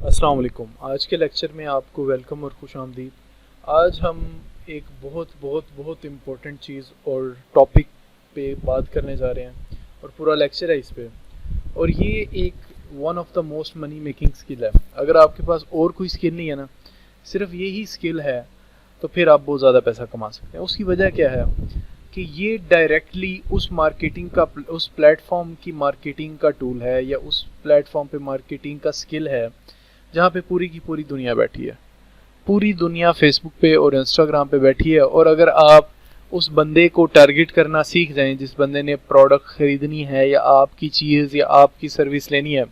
अस्सलाम वालेकुम। आज के लेक्चर में आपको वेलकम और खुशामदीद। आज हम एक बहुत बहुत बहुत इम्पोर्टेंट चीज़ और टॉपिक पे बात करने जा रहे हैं और पूरा लेक्चर है इस पे। और ये एक one of the most money making skill है। अगर आपके पास और कोई स्किल नहीं है ना, सिर्फ यही स्किल है, तो फिर आप बहुत ज़्यादा पैसा कमा सकते हैं। उसकी वजह क्या है कि ये डायरेक्टली उस मार्केटिंग का, उस प्लेटफॉर्म की मार्केटिंग का टूल है, या उस प्लेटफॉर्म पे मार्केटिंग का स्किल है जहाँ पे पूरी की पूरी दुनिया बैठी है। पूरी दुनिया फेसबुक पे और इंस्टाग्राम पे बैठी है। और अगर आप उस बंदे को टारगेट करना सीख जाएं, जिस बंदे ने प्रोडक्ट खरीदनी है या आपकी चीज़ या आपकी सर्विस लेनी है,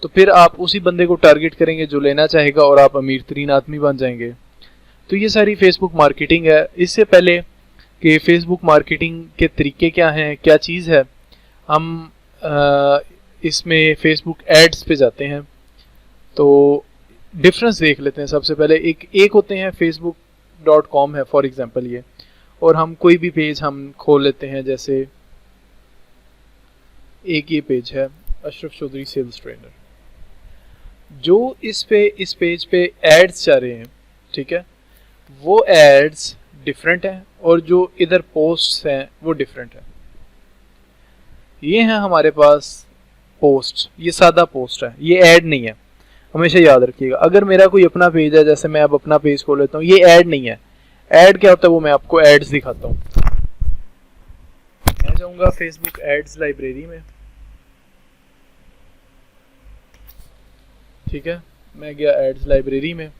तो फिर आप उसी बंदे को टारगेट करेंगे जो लेना चाहेगा और आप अमीर तरीन आदमी बन जाएंगे। तो ये सारी फेसबुक मार्केटिंग है। इससे पहले कि फेसबुक मार्केटिंग के तरीके क्या हैं, क्या चीज़ है, हम इसमें फेसबुक एड्स पे जाते हैं। तो डिफरेंस देख लेते हैं। सबसे पहले एक होते हैं facebook.com है फॉर एग्जांपल ये, और हम कोई भी पेज हम खोल लेते हैं। जैसे एक ये पेज है अशरफ चौधरी सेल्स ट्रेनर। जो इस पेज पे एड्स जा रहे हैं, ठीक है, वो एड्स डिफरेंट हैं और जो इधर पोस्ट्स हैं वो डिफरेंट है। ये है हमारे पास पोस्ट, ये सादा पोस्ट है, ये ऐड नहीं है। हमेशा याद रखिएगा। अगर मेरा कोई अपना पेज है, जैसे मैं अब अपना पेज खोल लेता हूँ, ये ऐड नहीं है। ऐड क्या होता है वो मैं आपको एड्स दिखाता हूँ। मैं जाऊंगा फेसबुक एड्स लाइब्रेरी में, ठीक है, मैं गया एड्स लाइब्रेरी में।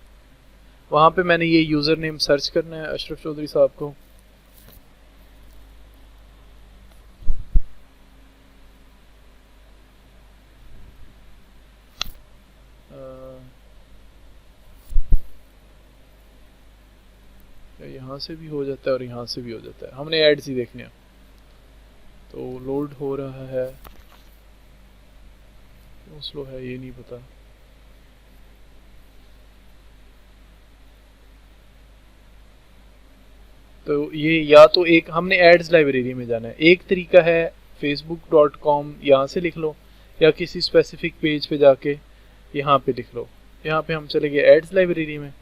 वहां पे मैंने ये यूजर नेम सर्च करना है अशरफ चौधरी साहब को। यहाँ से भी हो जाता है और यहाँ से भी हो जाता है। हमने एड्स ही देखने हैं। तो लोड हो रहा है, क्यों स्लो है ये नहीं पता। तो ये या तो एक हमने एड्स लाइब्रेरी में जाना है। एक तरीका है facebook.com, यहाँ से लिख लो, या किसी स्पेसिफिक पेज पे जाके यहाँ पे लिख लो। यहाँ पे हम चले गए एड्स लाइब्रेरी में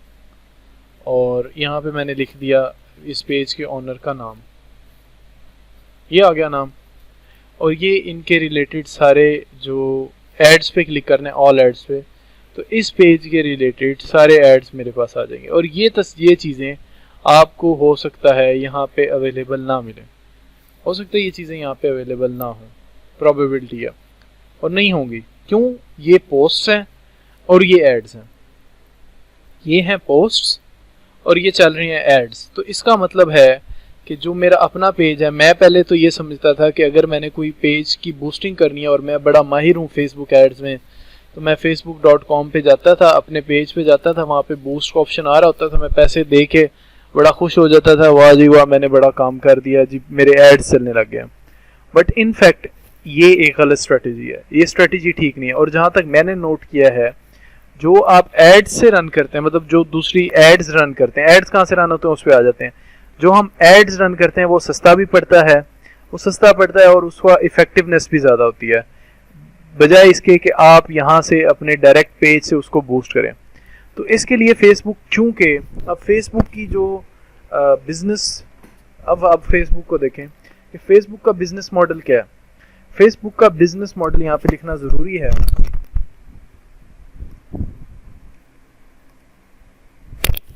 और यहाँ पे मैंने लिख दिया इस पेज के ऑनर का नाम। ये आ गया नाम, और ये इनके रिलेटेड सारे जो एड्स पे क्लिक करना है, ऑल एड्स पे, तो इस पेज के रिलेटेड सारे एड्स मेरे पास आ जाएंगे। और ये चीज़ें आपको हो सकता है यहाँ पे अवेलेबल ना मिले, हो सकता है ये चीज़ें यहाँ पे अवेलेबल ना हो, प्रोबेबिलिटी है, और नहीं होंगी। क्यों? ये पोस्ट्स हैं और ये एड्स हैं। ये हैं पोस्ट्स और ये चल रही हैं एड्स। तो इसका मतलब है कि जो मेरा अपना पेज है, मैं पहले तो ये समझता था कि अगर मैंने कोई पेज की बूस्टिंग करनी है और मैं बड़ा माहिर हूँ फेसबुक एड्स में, तो मैं facebook.com पे जाता था, अपने पेज पे जाता था, वहाँ पे बूस्ट का ऑप्शन आ रहा होता था, मैं पैसे दे के बड़ा खुश हो जाता था, वाह जी वाह मैंने बड़ा काम कर दिया जी, मेरे एड्स चलने लग गए। बट इन फैक्ट ये एक गलत स्ट्रेटेजी है, ये स्ट्रेटेजी ठीक नहीं है। और जहाँ तक मैंने नोट किया है, जो आप एड्स से रन करते हैं, मतलब जो दूसरी एड्स रन करते हैं, एड्स कहाँ से रन होते हैं उस पर आ जाते हैं। जो हम एड्स रन करते हैं वो सस्ता भी पड़ता है, और उसका इफेक्टिवनेस भी ज़्यादा होती है, बजाय इसके कि आप यहाँ से अपने डायरेक्ट पेज से उसको बूस्ट करें। तो इसके लिए फेसबुक, चूंकि अब फेसबुक की जो बिजनेस, अब फेसबुक को देखें कि फेसबुक का बिजनेस मॉडल क्या है। फेसबुक का बिजनेस मॉडल यहाँ पे लिखना ज़रूरी है।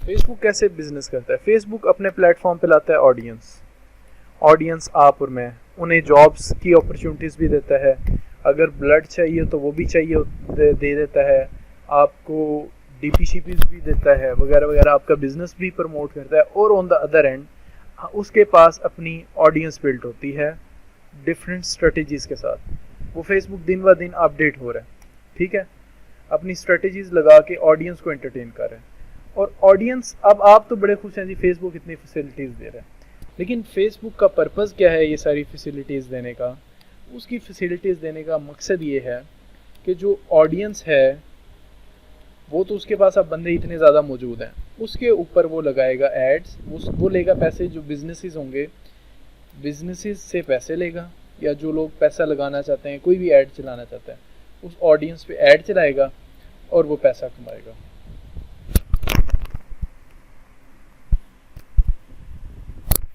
फेसबुक कैसे बिजनेस करता है? फेसबुक अपने प्लेटफॉर्म पे लाता है ऑडियंस, आप और मैं, उन्हें जॉब्स की अपॉर्चुनिटीज़ भी देता है। अगर ब्लड चाहिए तो वो भी चाहिए, दे देता है आपको, डीपीसीपीज भी देता है, वगैरह वगैरह, आपका बिजनेस भी प्रमोट करता है। और ऑन द अदर एंड उसके पास अपनी ऑडियंस बिल्ड होती है डिफरेंट स्ट्रेटजीज़ के साथ। वो फेसबुक दिन ब दिन अपडेट हो रहा है, ठीक है, अपनी स्ट्रेटजीज लगा के ऑडियंस को एंटरटेन कर रहे हैं। और ऑडियंस, अब आप तो बड़े खुश हैं जी फेसबुक इतनी फैसिलिटीज़ दे रहा है, लेकिन फेसबुक का पर्पज़ क्या है ये सारी फैसिलिटीज़ देने का? उसकी फैसिलिटीज़ देने का मकसद ये है कि जो ऑडियंस है वो तो उसके पास अब बंदे इतने ज़्यादा मौजूद हैं, उसके ऊपर वो लगाएगा एड्स, वो लेगा पैसे। जो बिजनेसेस होंगे, बिजनेसेस से पैसे लेगा, या जो लोग पैसा लगाना चाहते हैं, कोई भी ऐड चलाना चाहता है, उस ऑडियंस पे ऐड चलाएगा और वो पैसा कमाएगा।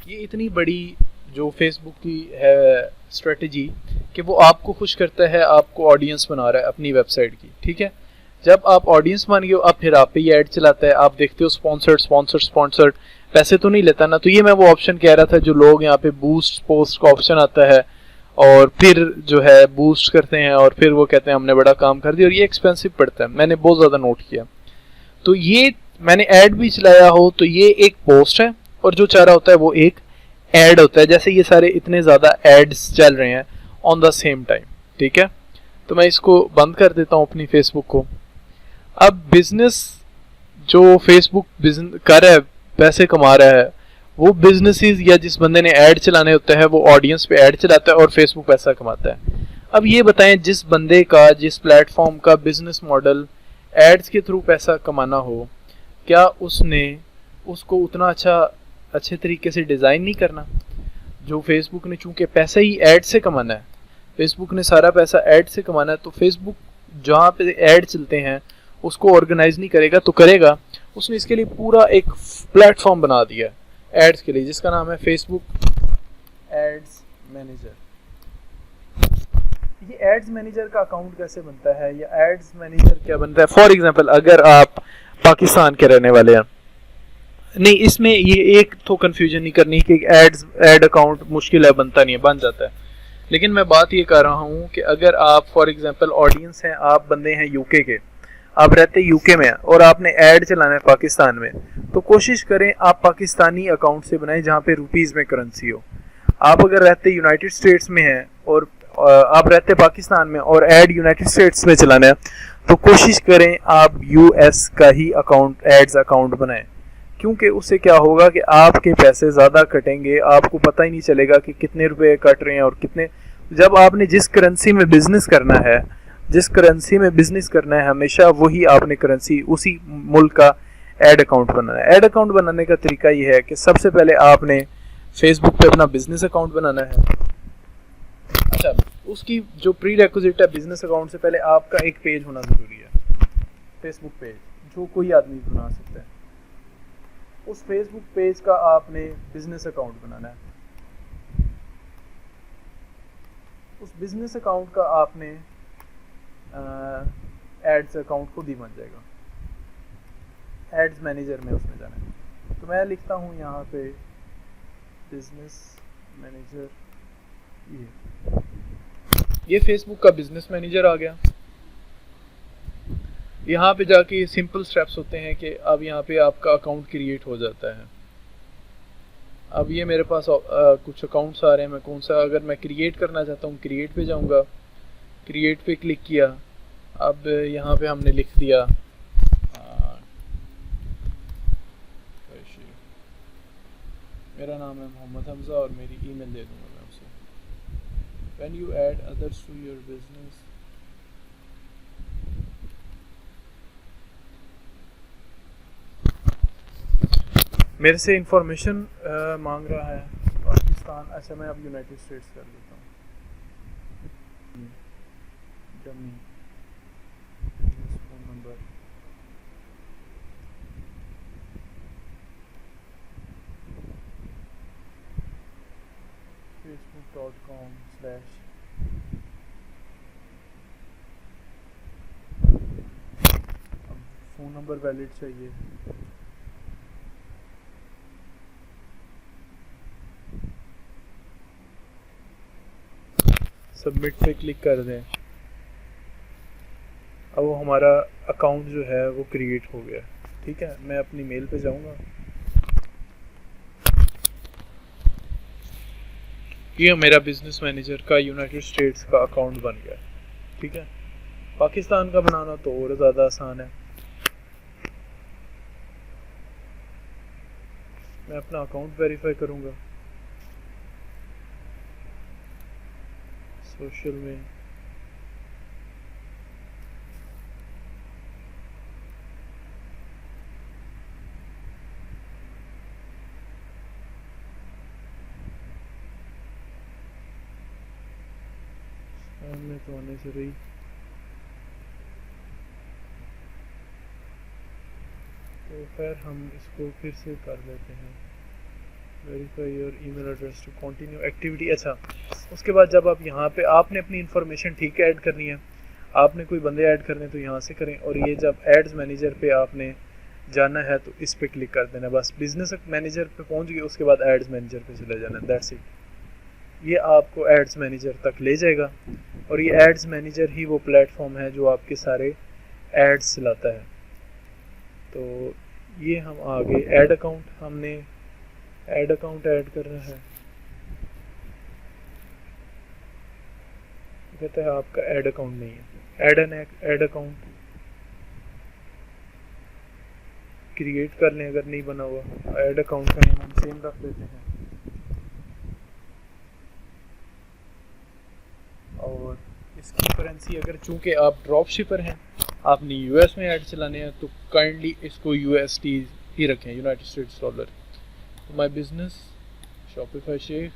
ये इतनी बड़ी जो फेसबुक की है स्ट्रेटजी कि वो आपको खुश करता है, आपको ऑडियंस बना रहा है अपनी वेबसाइट की, ठीक है। जब आप ऑडियंस बन गए हो, अब फिर आप पे ये ऐड चलाता है, आप देखते हो स्पॉन्सर्ड स्पॉन्सर्ड स्पॉन्सर्ड, पैसे तो नहीं लेता ना। तो ये मैं वो ऑप्शन कह रहा था जो लोग यहाँ पे बूस्ट पोस्ट का ऑप्शन आता है और फिर जो है बूस्ट करते हैं और फिर वो कहते हैं हमने बड़ा काम कर दिया, और ये एक्सपेंसिव पड़ता है, मैंने बहुत ज़्यादा नोट किया। तो ये मैंने ऐड भी चलाया हो तो ये एक पोस्ट है और जो चाह रहा होता है वो एक ऐड होता है। जैसे ये सारे इतने ज़्यादा एड्स चल रहे हैं ऑन द सेम टाइम, ठीक है। तो मैं इसको बंद कर देता हूँ अपनी फेसबुक को। अब बिजनेस जो फेसबुक बिजनेस कर रहा है, पैसे कमा रहा है, वो बिजनेसेस या जिस बंदे ने ऐड चलाने होते हैं वो ऑडियंस पे ऐड चलाता है और फेसबुक पैसा कमाता है। अब ये बताएं, जिस बंदे का, जिस प्लेटफॉर्म का बिजनेस मॉडल एड्स के थ्रू पैसा कमाना हो, क्या उसको उतना अच्छे तरीके से डिज़ाइन नहीं करना? जो फेसबुक ने, चूंकि पैसा ही ऐड से कमाना है, फेसबुक ने सारा पैसा ऐड से कमाना है, तो फेसबुक जहाँ पे ऐड चलते हैं उसको ऑर्गेनाइज नहीं करेगा तो करेगा? उसने इसके लिए पूरा एक प्लेटफॉर्म बना दिया एड्स के लिए जिसका नाम है फेसबुक एड्स मैनेजर। ये एड्स मैनेजर का अकाउंट कैसे बनता है या एड्स मैनेजर क्या बनता है? फॉर एग्जांपल, अगर आप पाकिस्तान के रहने वाले हैं, नहीं, इसमें ये एक तो कंफ्यूजन नहीं करनी कि एड अकाउंट मुश्किल है, बनता नहीं है, बन जाता है। लेकिन मैं बात ये कर रहा हूँ कि अगर आप फॉर एग्जांपल ऑडियंस हैं, आप बंदे हैं यूके के, आप रहते यूके में और आपने ऐड चलाना है पाकिस्तान में, तो कोशिश करें आप पाकिस्तानी अकाउंट से बनाएं जहाँ पे रुपीज़ में करेंसी हो। आप अगर रहते यूनाइटेड स्टेट्स में हैं और आप रहते पाकिस्तान में और ऐड यूनाइटेड स्टेट्स में चलाना है, तो कोशिश करें आप यूएस का ही अकाउंट, एड्स अकाउंट बनाएं, क्योंकि उससे क्या होगा कि आपके पैसे ज़्यादा कटेंगे, आपको पता ही नहीं चलेगा कि कितने रुपए कट रहे हैं और कितने। जब आपने जिस करेंसी में बिजनेस करना है, हमेशा वही आपने करेंसी, उसी मुल्क का एड अकाउंट बनाना है। एड अकाउंट बनाने का तरीका ये है कि सबसे पहले आपने फेसबुक पे अपना बिजनेस अकाउंट बनाना है। अच्छा, उसकी जो प्री रेक्विजिट है, बिजनेस अकाउंट से पहले आपका एक पेज होना ज़रूरी है, फेसबुक पेज, जो कोई आदमी बना सकता है। उस फेसबुक पेज का आपने बिजनेस अकाउंट बनाना है। उस बिजनेस अकाउंट का आपने एड्स अकाउंट खुद ही बन जाएगा, एड्स मैनेजर में उसमें जाना है। तो मैं लिखता हूँ यहाँ पे बिजनेस मैनेजर, ये फेसबुक का बिजनेस मैनेजर आ गया। यहाँ पे जाके सिंपल स्टेप्स होते हैं कि अब यहाँ पे आपका अकाउंट क्रिएट हो जाता है। अब ये मेरे पास कुछ अकाउंट्स आ रहे हैं, मैं कौन सा, अगर मैं क्रिएट करना चाहता हूँ क्रिएट पे जाऊँगा, क्रिएट पे क्लिक किया। अब यहाँ पे हमने लिख दिया मेरा नाम है मोहम्मद हमजा और मेरी ईमेल दे दूँगा मैं उसे। When you add others to your business, मेरे से इंफॉर्मेशन मांग रहा है पाकिस्तान। अच्छा, मैं अब यूनाइटेड स्टेट्स कर लेता हूँ। Dummy phone number, facebook.com/ phone number valid चाहिए। सबमिट पे क्लिक कर दें। अब वो हमारा अकाउंट जो है वो क्रिएट हो गया। ठीक है, मैं अपनी मेल पे जाऊंगा। ये मेरा बिजनेस मैनेजर का यूनाइटेड स्टेट्स का अकाउंट बन गया। ठीक है, पाकिस्तान का बनाना तो और ज़्यादा आसान है। मैं अपना अकाउंट वेरीफाई करूंगा सोशल में। सामने तो आने से रही। तो खैर हम इसको फिर से कर देते हैं, verify your email address to continue activity. अच्छा, उसके बाद जब आप यहाँ पे आपने अपनी इन्फॉर्मेशन ठीक ऐड करनी है, आपने कोई बंदे ऐड करने हैं तो यहाँ से करें, और ये जब एड्स मैनेजर पे आपने जाना है तो इस पे क्लिक कर देना। बस बिजनेस मैनेजर पे पहुँच गए, उसके बाद एड्स मैनेजर पे चले जाना, दैट्स इट। ये आपको एड्स मैनेजर तक ले जाएगा, और ये एड्स मैनेजर ही वो प्लेटफॉर्म है जो आपके सारे एड्स चलाता है। तो ये हम आगे ऐड अकाउंट, हमने ऐड अकाउंट ऐड करना है। कहता है आपका ऐड अकाउंट नहीं है, ऐड अकाउंट क्रिएट कर लें अगर नहीं बना हुआ। ऐड अकाउंट का नेम हम सेम रख देते हैं, और इसकी करेंसी अगर चूंकि आप ड्रॉप शिपर हैं, आपने यूएस में ऐड चलाने हैं, तो काइंडली इसको यूएसटी ही रखें, United States dollar. My business Shopify Shaikh,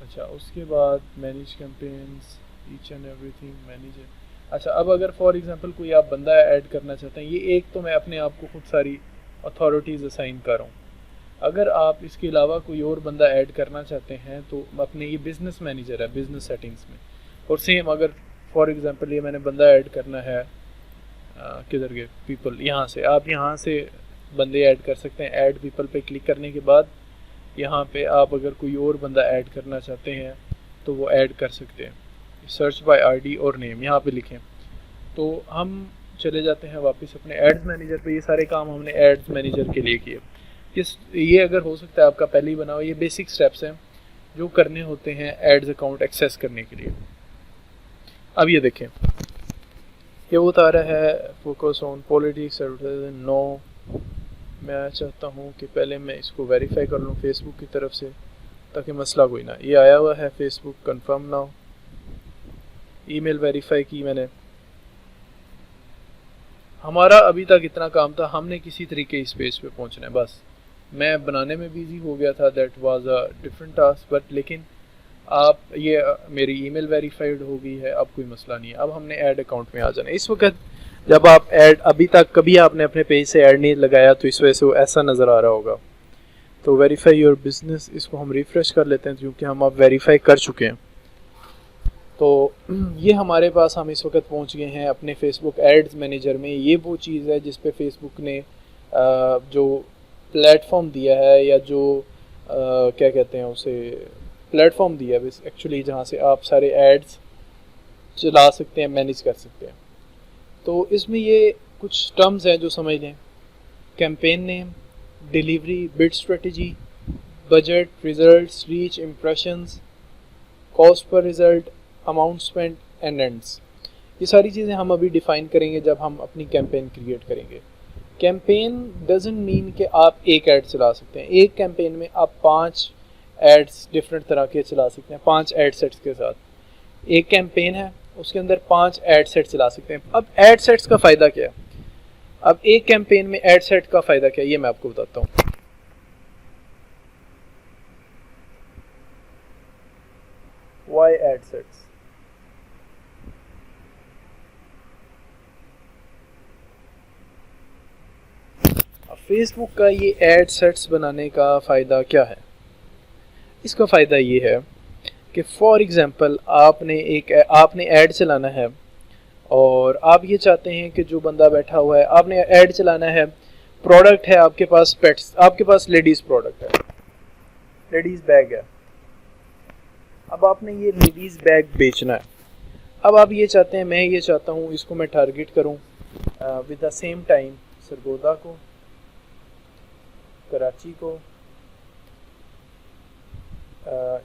अच्छा उसके बाद manage campaigns, each and everything manage. अच्छा, अब अगर फॉर एग्जांपल कोई आप बंदा ऐड करना चाहते हैं, ये एक तो मैं अपने आप को खुद सारी अथॉरिटीज़ असाइन कर रहा हूँ। अगर आप इसके अलावा कोई और बंदा ऐड करना चाहते हैं तो अपने ये बिज़नेस मैनेजर है बिज़नेस सेटिंग्स में, और सेम अगर फॉर एग्जांपल ये मैंने बंदा ऐड करना है किधर गए पीपल, यहाँ से आप यहाँ से बंदे ऐड कर सकते हैं। ऐड पीपल पे क्लिक करने के बाद यहाँ पे आप अगर कोई और बंदा ऐड करना चाहते हैं तो वो ऐड कर सकते हैं। सर्च बाय आईडी और नेम यहाँ पे लिखें, तो हम चले जाते हैं वापस अपने एड्स मैनेजर पे। ये सारे काम हमने एड्स मैनेजर के लिए किए। ये अगर हो सकता है आपका पहले ही बना हो, ये बेसिक स्टेप्स हैं जो करने होते हैं एड्स अकाउंट एक्सेस करने के लिए। अब ये देखें, ये वो बता रहा है focus on politics advertising. No, मैं चाहता हूँ कि पहले मैं इसको वेरीफाई कर लूँ फेसबुक की तरफ से, ताकि मसला कोई ना। ये आया हुआ है Facebook confirm now, email verify की मैंने। हमारा अभी तक इतना काम था, हमने किसी तरीके इस पेज पे पहुंचना है। बस मैं बनाने में बिजी हो गया था, that was a different task, but लेकिन आप ये मेरी ईमेल वेरीफाइड हो गई है, अब कोई मसला नहीं है। अब हमने ऐड अकाउंट में आ जाना है। इस वक्त जब आप ऐड, अभी तक कभी आपने अपने पेज से ऐड नहीं लगाया तो इस वजह से वो ऐसा नज़र आ रहा होगा। तो वेरीफाई योर बिजनेस, इसको हम रिफ्रेश कर लेते हैं क्योंकि हम अब वेरीफाई कर चुके हैं। तो ये हमारे पास, हम इस वक्त पहुंच गए हैं अपने फेसबुक एड्स मैनेजर में। ये वो चीज़ है जिस पे फेसबुक ने जो प्लेटफॉर्म दिया है, या जो क्या कहते हैं उसे, प्लेटफॉर्म दिया है एक्चुअली, जहाँ से आप सारे एड्स चला सकते हैं, मैनेज कर सकते हैं। तो इसमें ये कुछ टर्म्स हैं जो समझ लें। Campaign name, delivery, bid strategy, budget, results, reach, impressions, cost per result, amount spend and ends. ये सारी चीज़ें हम अभी डिफ़ाइन करेंगे जब हम अपनी कैंपेन क्रिएट करेंगे। कैंपेन डजंट मीन कि आप एक ऐड चला सकते हैं। एक कैंपेन में आप 5 एड्स डिफरेंट तरह के चला सकते हैं, 5 एड सेट्स के साथ। एक कैंपेन है, उसके अंदर 5 एड सेट चला सकते हैं। अब एड सेट्स का फ़ायदा क्या है? अब एक कैंपेन में एड सेट का फ़ायदा क्या है, ये मैं आपको बताता हूँ। Why ad sets? फेसबुक का ये एड सेट्स बनाने का फ़ायदा क्या है? इसका फ़ायदा ये है कि फॉर एग्ज़ाम्पल आपने ऐड चलाना है, और आप ये चाहते हैं कि जो बंदा बैठा हुआ है, आपने ऐड चलाना है, प्रोडक्ट है आपके पास पेट्स, आपके पास लेडीज़ प्रोडक्ट है, लेडीज़ बैग है। अब आपने ये लेडीज़ बैग बेचना है। अब आप ये चाहते हैं, मैं ये चाहता हूँ इसको मैं टारगेट करूँ with the same time Sargodha को, कराची को,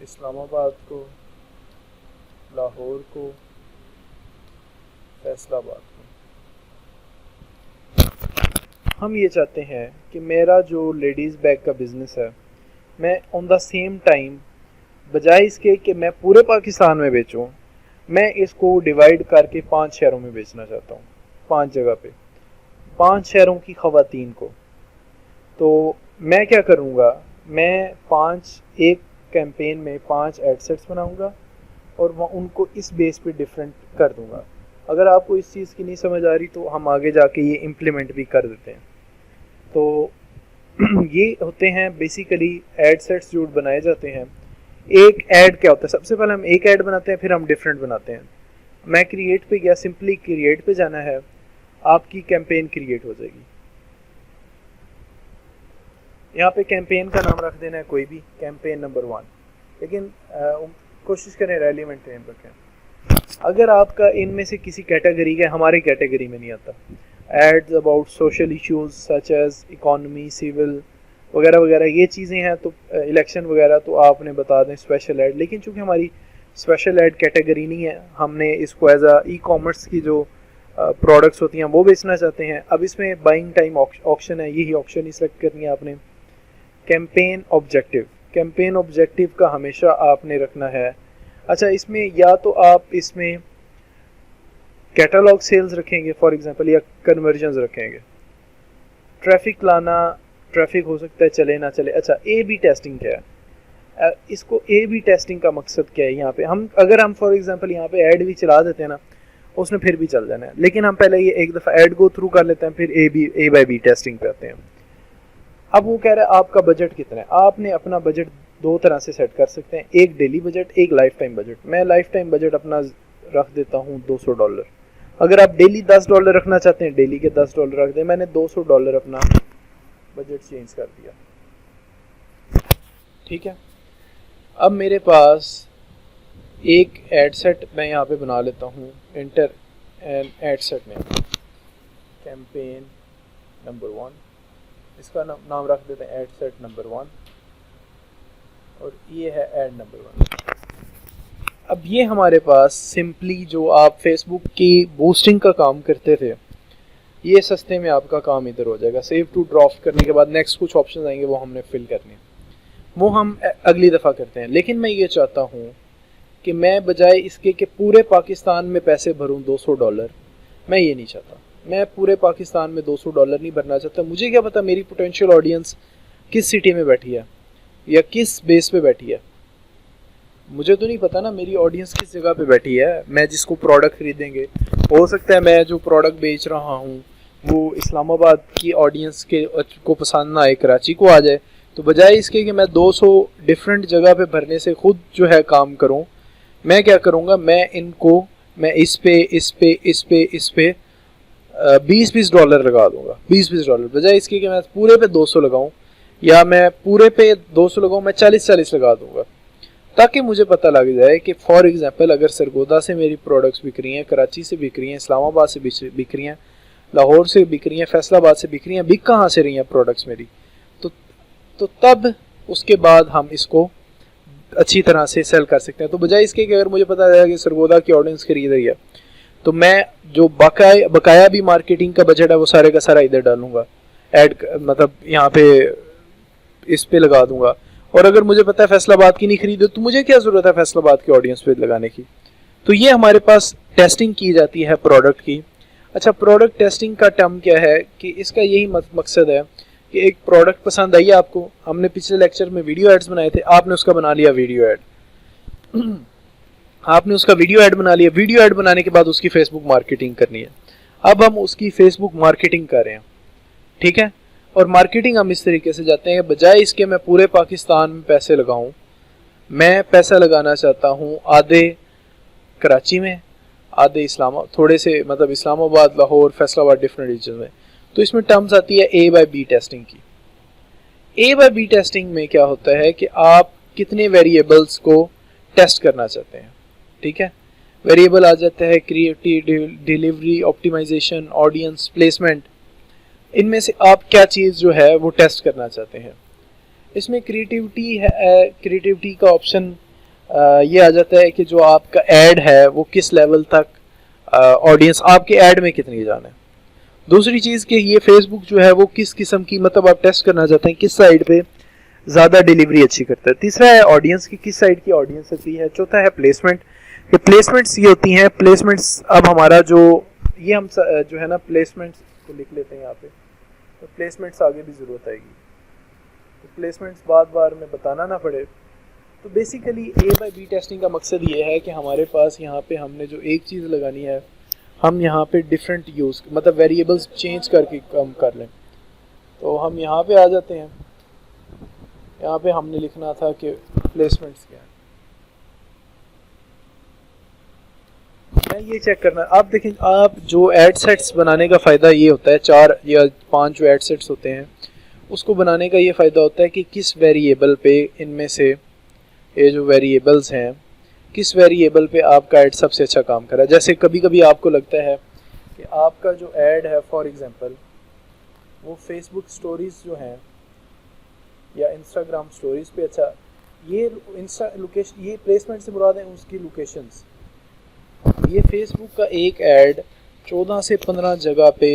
इस्लामाबाद को, लाहौर को, फैसलाबाद को। हम ये चाहते हैं कि मेरा जो लेडीज़ बैग का बिज़नेस है, मैं ऑन द सेम टाइम, बजाय इसके कि मैं पूरे पाकिस्तान में बेचूं, मैं इसको डिवाइड करके 5 शहरों में बेचना चाहता हूँ। 5 जगह पे, 5 शहरों की ख़वातीन को। तो मैं क्या करूँगा, मैं 5 एक कैंपेन में 5 एड सेट्स बनाऊंगा और वह उनको इस बेस पे डिफरेंट कर दूंगा। अगर आपको इस चीज़ की नहीं समझ आ रही तो हम आगे जाके ये इम्प्लीमेंट भी कर देते हैं। तो ये होते हैं बेसिकली एड सेट्स जो बनाए जाते हैं। एक ऐड क्या होता है, सबसे पहले हम एक ऐड बनाते हैं, फिर हम डिफरेंट बनाते हैं। मैं क्रिएट पे गया, सिंपली क्रिएट पे जाना है, आपकी कैंपेन क्रिएट हो जाएगी। यहाँ पे कैंपेन का नाम रख देना है कोई भी, कैंपेन नंबर 1, लेकिन कोशिश करें रेलिवेंट नेम रखें। अगर आपका इनमें से किसी कैटेगरी का, हमारे कैटेगरी में नहीं आता, ads about social issues such as economy, civil वगैरह वगैरह ये चीज़ें हैं, तो इलेक्शन वगैरह, तो आपने बता दें स्पेशल ऐड। लेकिन चूंकि हमारी स्पेशल ऐड कैटेगरी नहीं है, हमने इसको एज आ ई कॉमर्स की जो प्रोडक्ट्स होती हैं वो बेचना चाहते हैं। अब इसमें बाइंग टाइम ऑप्शन है, यही ऑप्शन ही सेलेक्ट करनी है आपने। कैंपेन ऑब्जेक्टिव, कैंपेन ऑब्जेक्टिव का हमेशा आपने रखना है। अच्छा, इसमें या तो आप इसमें कैटलॉग सेल्स रखेंगे फॉर एग्जांपल, या कन्वर्जन्स रखेंगे। ट्रैफिक लाना, ट्रैफिक हो सकता है चले ना चले। अच्छा, ए बी टेस्टिंग क्या है? इसको ए बी टेस्टिंग का मकसद क्या है? यहाँ पे अगर हम फॉर एग्जांपल यहाँ पे ऐड भी चला देते हैं ना, उसने फिर भी चल जाना है, लेकिन हम पहले ये एक दफ़ा ऐड गो थ्रू कर लेते हैं, फिर ए बाय बी टेस्टिंग पे आते हैं। अब वो कह रहा है आपका बजट कितना है। आपने अपना बजट 2 तरह से सेट कर सकते हैं, एक डेली बजट, एक लाइफ टाइम बजट। मैं लाइफ टाइम बजट अपना रख देता हूँ $200। अगर आप डेली $10 रखना चाहते हैं, डेली के $10 रख दें। मैंने $200 अपना बजट चेंज कर दिया, ठीक है। अब मेरे पास एक एड सेट मैं यहाँ पे बना लेता हूँ, एंटर एन एड सेट में कैंपेन नंबर 1, इसका नाम रख देते हैं एड सेट नंबर 1, और ये है एड नंबर 1। अब ये हमारे पास सिंपली जो आप फेसबुक की बूस्टिंग का काम करते थे, ये सस्ते में आपका काम इधर हो जाएगा। सेव टू ड्राफ्ट करने के बाद नेक्स्ट कुछ ऑप्शन आएंगे, वो हमने फिल करने, वो हम अगली दफ़ा करते हैं। लेकिन मैं ये चाहता हूँ कि मैं बजाय इसके कि पूरे पाकिस्तान में पैसे भरूँ $200, मैं ये नहीं चाहता। मैं पूरे पाकिस्तान में $200 नहीं भरना चाहता। मुझे क्या पता मेरी पोटेंशियल ऑडियंस किस सिटी में बैठी है या किस बेस पे बैठी है, मुझे तो नहीं पता ना मेरी ऑडियंस किस जगह पे बैठी है। मैं जिसको प्रोडक्ट खरीदेंगे, हो सकता है मैं जो प्रोडक्ट बेच रहा हूँ वो इस्लामाबाद की ऑडियंस को पसंद ना आए, कराची को आ जाए। तो बजाय इसके कि मैं 200 डिफरेंट जगह पे भरने से खुद जो है काम करूँ, मैं क्या करूँगा, मैं इस पे $20 लगा दूंगा, $20 बजाय इसके कि मैं पूरे पे 200 लगाऊं, या मैं पूरे पे 200 लगाऊं, मैं 40 लगा दूंगा, ताकि मुझे पता लग जाए कि फॉर एग्जांपल अगर सरगोदा से मेरी प्रोडक्ट्स बिक रही हैं, कराची से बिक रही हैं, इस्लामाबाद से बिक रही हैं, लाहौर से बिक रही हैं, फैसलाबाद से बिक रही हैं, बिक कहाँ से रही हैं प्रोडक्ट्स मेरी, तो तब उसके बाद हम इसको अच्छी तरह से सेल कर सकते हैं। तो बजाय इसके कि अगर मुझे पता चला कि सरगोदा की ऑडियंस खरीद रही है, तो मैं जो बकाया भी मार्केटिंग का बजट है वो सारे का सारा इधर डालूंगा, ऐड मतलब यहाँ पे इस पे लगा दूंगा। और अगर मुझे पता है फैसलाबाद की नहीं खरीदे, तो मुझे क्या ज़रूरत है फैसलाबाद की ऑडियंस पे लगाने की। तो ये हमारे पास टेस्टिंग की जाती है प्रोडक्ट की। अच्छा, प्रोडक्ट टेस्टिंग का टर्म क्या है कि इसका यही मकसद है कि एक प्रोडक्ट पसंद आई आपको, हमने पिछले लेक्चर में वीडियो एड्स बनाए थे, आपने उसका बना लिया वीडियो ऐड आपने उसका वीडियो ऐड बना लिया। वीडियो ऐड बनाने के बाद उसकी फेसबुक मार्केटिंग करनी है। अब हम उसकी फेसबुक मार्केटिंग कर रहे हैं, ठीक है। और मार्केटिंग हम इस तरीके से जाते हैं, बजाय इसके मैं पूरे पाकिस्तान में पैसे लगाऊं, मैं पैसा लगाना चाहता हूं आधे कराची में, आधे थोड़े से मतलब इस्लामाबाद, लाहौर, फैसलाबाद, डिफरेंट रीजन में। तो इसमें टर्म्स आती है ए बाय बी टेस्टिंग की। ए बाय बी टेस्टिंग में क्या होता है कि आप कितने वेरिएबल्स को टेस्ट करना चाहते हैं, ठीक है। वेरिएबल आ जाता है creative, delivery, optimisation, audience, placement. इनमें से आप क्या चीज़ जो है वो टेस्ट करना चाहते हैं। इसमें क्रिएटिविटी है, क्रिएटिविटी का ऑप्शन ये आ जाता है कि जो आपका ऐड है वो किस लेवल तक ऑडियंस आपके ऐड में कितनी जाने। दूसरी चीज़ कि ये फेसबुक जो है वो किस किस्म की, मतलब आप टेस्ट करना चाहते हैं किस साइड पे ज़्यादा डिलीवरी अच्छी करता है। तीसरा है ऑडियंस की, किस साइड की ऑडियंस अच्छी है। चौथा है प्लेसमेंट, कि प्लेसमेंट्स ये होती हैं। प्लेसमेंट्स अब हमारा जो ये हम जो है ना प्लेसमेंट्स को लिख लेते हैं यहाँ पे, तो प्लेसमेंट्स आगे भी ज़रूरत आएगी, तो प्लेसमेंट्स बार बार में बताना ना पड़े। तो बेसिकली ए बाय बी टेस्टिंग का मकसद ये है कि हमारे पास यहाँ पे हमने जो एक चीज़ लगानी है हम यहाँ पे डिफरेंट यूज़ मतलब वेरिएबल्स चेंज करके कम कर लें। तो हम यहाँ पे आ जाते हैं, यहाँ पे हमने लिखना था कि प्लेसमेंट्स क्या है। मैं ये चेक करना, आप देखें आप जो एड सेट्स बनाने का फ़ायदा ये होता है, 4 या 5 जो एड सेट्स होते हैं उसको बनाने का ये फ़ायदा होता है कि किस वेरिएबल पे इनमें से ये जो वेरिएबल्स हैं किस वेरिएबल पे आपका ऐड सबसे अच्छा काम कर रहा है। जैसे कभी कभी आपको लगता है कि आपका जो ऐड है फॉर एग्जांपल वो फेसबुक स्टोरीज़ जो हैं या इंस्टाग्राम स्टोरीज़ पे अच्छा, ये लोकेशन, ये प्लेसमेंट से मुराद है उसकी लोकेशंस। ये फेसबुक का एक ऐड 14 से 15 जगह पे,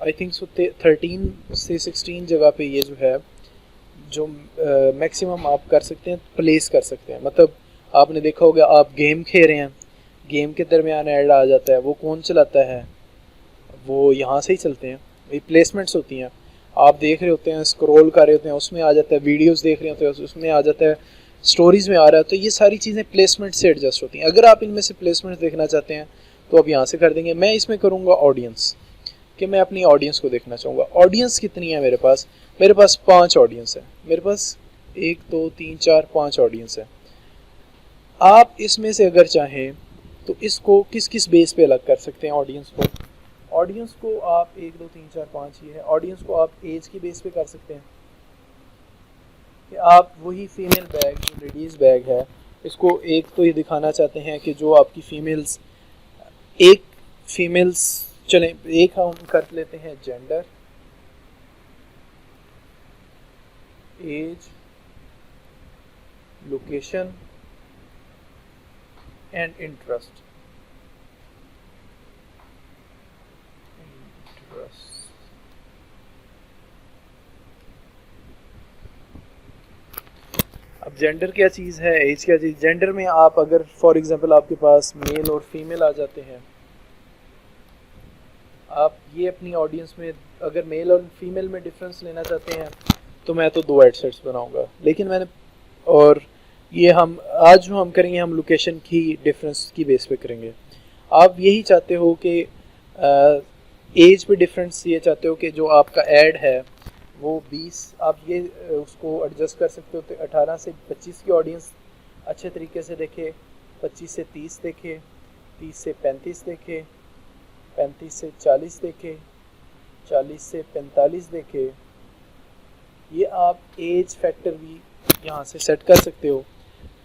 आई थिंक सो 13 से 16 जगह पे ये जो है जो मैक्सिमम आप कर सकते हैं, प्लेस कर सकते हैं। मतलब आपने देखा होगा आप गेम खेल रहे हैं, गेम के दरमियान ऐड आ जाता है, वो कौन चलाता है, वो यहाँ से ही चलते हैं, ये प्लेसमेंट्स होती हैं। आप देख रहे होते हैं, स्क्रॉल कर रहे होते हैं, उसमें आ जाता है, वीडियोस देख रहे होते हैं उसमें आ जाता है, स्टोरीज़ में आ रहा है। तो ये सारी चीज़ें प्लेसमेंट से एडजस्ट होती हैं। अगर आप इनमें से प्लेसमेंट देखना चाहते हैं तो आप यहाँ से कर देंगे। मैं इसमें करूँगा ऑडियंस, कि मैं अपनी ऑडियंस को देखना चाहूँगा। ऑडियंस कितनी है मेरे पास 5 ऑडियंस है, मेरे पास 1 2 3 4 5 ऑडियंस है। आप इसमें से अगर चाहें तो इसको किस किस बेस पे अलग कर सकते हैं ऑडियंस को आप 1 2 3 4 5 ही है। ऑडियंस को आप एज की बेस पे कर सकते हैं कि आप वही फीमेल बैग जो लेडीज़ बैग है इसको एक तो ये दिखाना चाहते हैं कि जो आपकी फीमेल्स चलें, एक हम कर लेते हैं gender, age, location and interest. अब जेंडर क्या चीज़ है, एज क्या चीज़। जेंडर में आप अगर फॉर एग्जांपल आपके पास मेल और फीमेल आ जाते हैं, आप ये अपनी ऑडियंस में अगर मेल और फीमेल में डिफरेंस लेना चाहते हैं तो मैं तो 2 एड सेट्स बनाऊंगा। लेकिन मैंने और ये हम आज जो हम करेंगे हम लोकेशन की डिफरेंस की बेस पे करेंगे। आप यही चाहते हो कि एज पे डिफरेंस ये चाहते हो कि जो आपका ऐड है वो 20, आप ये उसको एडजस्ट कर सकते हो तो 18 से 25 की ऑडियंस अच्छे तरीके से देखे, 25 से 30 देखे, 30 से 35 देखे, 35 से 40 देखे, 40 से 45 देखे। ये आप एज फैक्टर भी यहाँ से सेट कर सकते हो।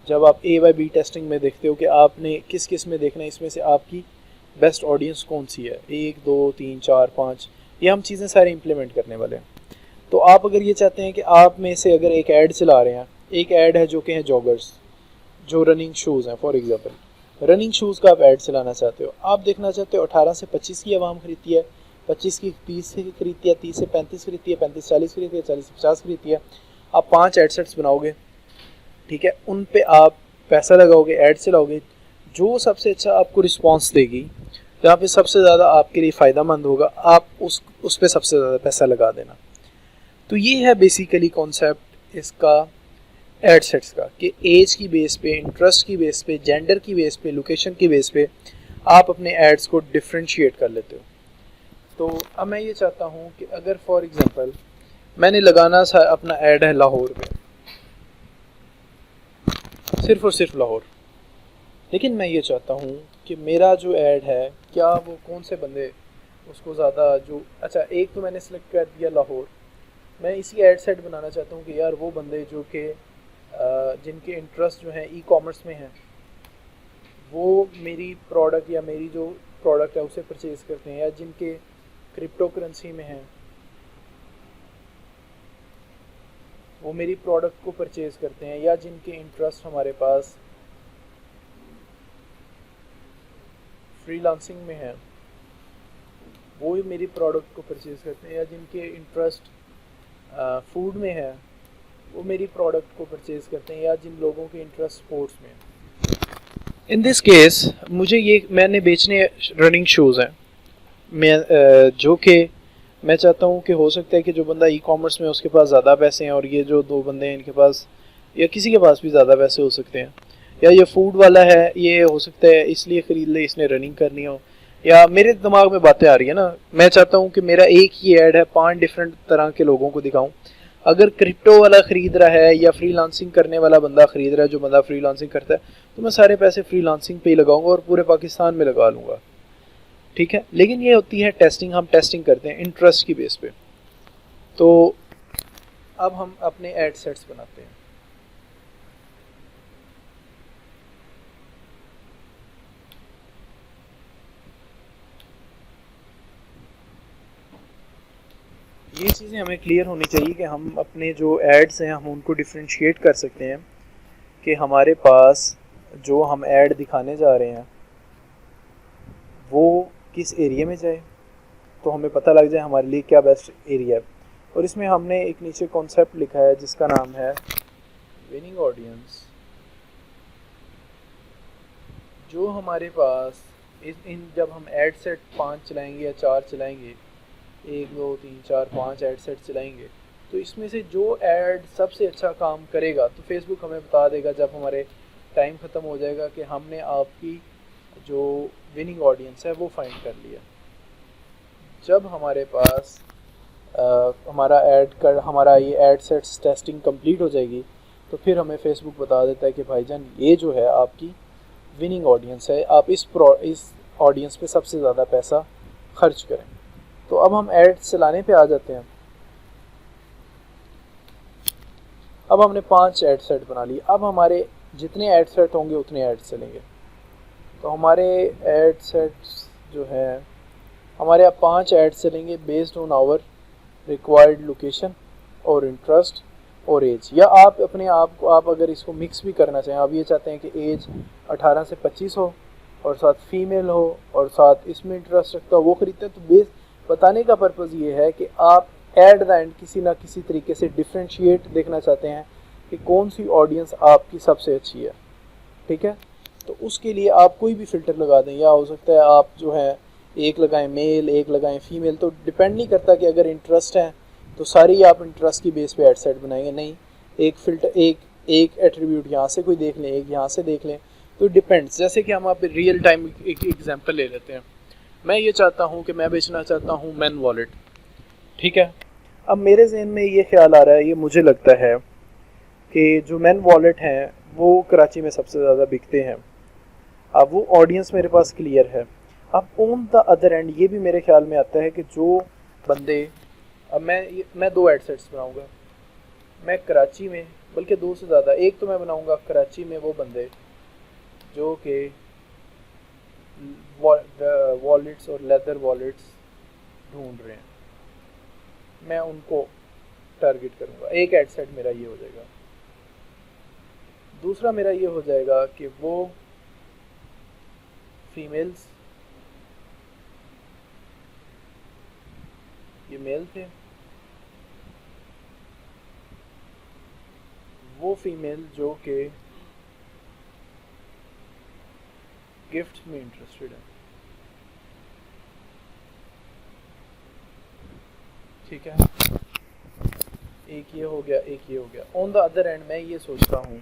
जब आप ए बाय बी टेस्टिंग में देखते हो कि आपने किस किस में देखना है, इसमें से आपकी बेस्ट ऑडियंस कौन सी है, 1 2 3 4 5, ये हम चीज़ें सारे इम्प्लीमेंट करने वाले हैं। तो आप अगर ये चाहते हैं कि आप में से अगर एक ऐड चला रहे हैं, एक ऐड है जो कि है जॉगर्स जो रनिंग शूज़ हैं, फॉर एग्जांपल रनिंग शूज़ का आप ऐड चलाना चाहते हो, आप देखना चाहते हो 18 से 25 की आवाम खरीदती है, 25 की 30 की खरीदती है, 30 से 35 खरीदती है, 35 40 खरीदती है, 40 से 50 खरीदती है। आप 5 ऐड सेट्स बनाओगे, ठीक है, उन पे आप पैसा लगाओगे, ऐड चलाओगे, जो सबसे अच्छा आपको रिस्पॉन्स देगी, जहाँ पे सबसे ज़्यादा आपके लिए फ़ायदा मंद होगा, आप उस पर सबसे ज़्यादा पैसा लगा देना। तो ये है बेसिकली कॉन्सेप्ट इसका एड सेट्स का, कि एज की बेस पे, इंटरेस्ट की बेस पे, जेंडर की बेस पे, लोकेशन की बेस पे आप अपने एड्स को डिफ्रेंशिएट कर लेते हो। तो अब मैं ये चाहता हूँ कि अगर फॉर एग्जांपल मैंने लगाना सा अपना ऐड है लाहौर में, सिर्फ और सिर्फ लाहौर, लेकिन मैं ये चाहता हूँ कि मेरा जो ऐड है क्या वो कौन से बंदे उसको ज़्यादा जो, अच्छा एक तो मैंने सेलेक्ट कर दिया लाहौर, मैं इसी ऐड सेट बनाना चाहता हूँ कि यार वो बंदे जो कि जिनके इंटरेस्ट जो हैं ई कॉमर्स में हैं, वो मेरी प्रोडक्ट या मेरी जो प्रोडक्ट है उसे परचेज़ करते हैं, या जिनके क्रिप्टो करेंसी में हैं वो मेरी प्रोडक्ट को परचेज़ करते हैं, या जिनके इंटरेस्ट हमारे पास फ्रीलांसिंग में हैं वो मेरी प्रोडक्ट को परचेज़ करते हैं, या जिनके इंटरेस्ट फूड में है वो मेरी प्रोडक्ट को परचेज़ करते हैं, या जिन लोगों के इंटरेस्ट स्पोर्ट्स में है। इन दिस केस मुझे ये मैंने बेचने रनिंग शूज़ हैं, मैं जो कि मैं चाहता हूँ कि हो सकता है कि जो बंदा ई कॉमर्स में उसके पास ज़्यादा पैसे हैं और ये जो 2 बंदे हैं इनके पास या किसी के पास भी ज़्यादा पैसे हो सकते हैं, या ये फूड वाला है, ये हो सकता है इसलिए ख़रीद ले, इसने रनिंग करनी हो, या मेरे दिमाग में बातें आ रही है ना, मैं चाहता हूँ कि मेरा एक ही ऐड है 5 डिफरेंट तरह के लोगों को दिखाऊं। अगर क्रिप्टो वाला ख़रीद रहा है या फ्रीलांसिंग करने वाला बंदा ख़रीद रहा है, जो बंदा फ्रीलांसिंग करता है, तो मैं सारे पैसे फ्रीलांसिंग पे ही लगाऊंगा और पूरे पाकिस्तान में लगा लूँगा, ठीक है। लेकिन ये होती है टेस्टिंग, हम टेस्टिंग करते हैं इंटरेस्ट की बेस पे। तो अब हम अपने एड सेट्स बनाते हैं। ये चीज़ें हमें क्लियर होनी चाहिए कि हम अपने जो एड्स हैं हम उनको डिफ्रेंशिएट कर सकते हैं कि हमारे पास जो हम ऐड दिखाने जा रहे हैं वो किस एरिया में जाए, तो हमें पता लग जाए हमारे लिए क्या बेस्ट एरिया है। और इसमें हमने एक नीचे कॉन्सेप्ट लिखा है जिसका नाम है विनिंग ऑडियंस। जो हमारे पास इन जब हम ऐड सेट 5 चलाएंगे या 4 चलाएंगे, 1 2 3 4 5 ऐड सेट चलाएंगे, तो इसमें से जो ऐड सबसे अच्छा काम करेगा तो फेसबुक हमें बता देगा जब हमारे टाइम ख़त्म हो जाएगा कि हमने आपकी जो विनिंग ऑडियंस है वो फाइंड कर लिया। जब हमारे पास हमारा ये ऐड सेट्स टेस्टिंग कंप्लीट हो जाएगी तो फिर हमें फेसबुक बता देता है कि भाईजान ये जो है आपकी विनिंग ऑडियंस है, आप इस ऑडियंस पे सबसे ज़्यादा पैसा खर्च करें। तो अब हम ऐड चलाने पे आ जाते हैं। अब हमने 5 ऐड सेट बना लिए। अब हमारे जितने ऐड सेट होंगे उतने ऐड चलेंगे। तो हमारे ऐड सेट्स जो है, हमारे यहाँ 5 ऐड चलेंगे based on our required location और इंटरेस्ट और एज। या आप अपने आप को आप अगर इसको मिक्स भी करना चाहें, आप ये चाहते हैं कि एज 18 से 25 हो और साथ फीमेल हो और साथ इसमें इंटरेस्ट रखता हो, वो खरीदते हैं। तो बेस बताने का पर्पज़ ये है कि आप एट द एंड किसी ना किसी तरीके से डिफ्रेंशिएट देखना चाहते हैं कि कौन सी ऑडियंस आपकी सबसे अच्छी है, ठीक है। तो उसके लिए आप कोई भी फ़िल्टर लगा दें, या हो सकता है आप जो है एक लगाएं मेल, एक लगाएं फीमेल, तो डिपेंड नहीं करता कि अगर इंटरेस्ट है तो सारी आप इंटरेस्ट की बेस पे एड सेट बनाएंगे, नहीं, एक फ़िल्टर एक एट्रीब्यूट यहाँ से कोई देख लें, एक यहाँ से देख लें, तो डिपेंड्स। जैसे कि हम आप रियल टाइम एक एग्जांपल ले लेते हैं। मैं ये चाहता हूँ कि मैं बेचना चाहता हूँ मैन वॉलेट, ठीक है। अब मेरे जहन में ये ख्याल आ रहा है, ये मुझे लगता है कि जो मैन वॉलेट हैं वो कराची में सबसे ज़्यादा बिकते हैं। अब वो ऑडियंस मेरे पास क्लियर है। अब ऑन द अदर एंड ये भी मेरे ख्याल में आता है कि जो बंदे, अब मैं 2 ऐड सेट्स बनाऊँगा। मैं कराची में, बल्कि 2 से ज़्यादा, एक तो मैं बनाऊँगा कराची में वो बंदे जो कि वॉलेट्स और लेदर वॉलेट्स ढूंढ रहे हैं, मैं उनको टारगेट करूँगा। एक ऐड सेट मेरा ये हो जाएगा। दूसरा मेरा ये हो जाएगा कि वो फीमेल्स, ये मेल थे, वो फीमेल जो कि गिफ्ट में इंटरेस्टेड है, ठीक है। एक ये हो गया, एक ये हो गया। ऑन द अदर एंड मैं ये सोचता हूँ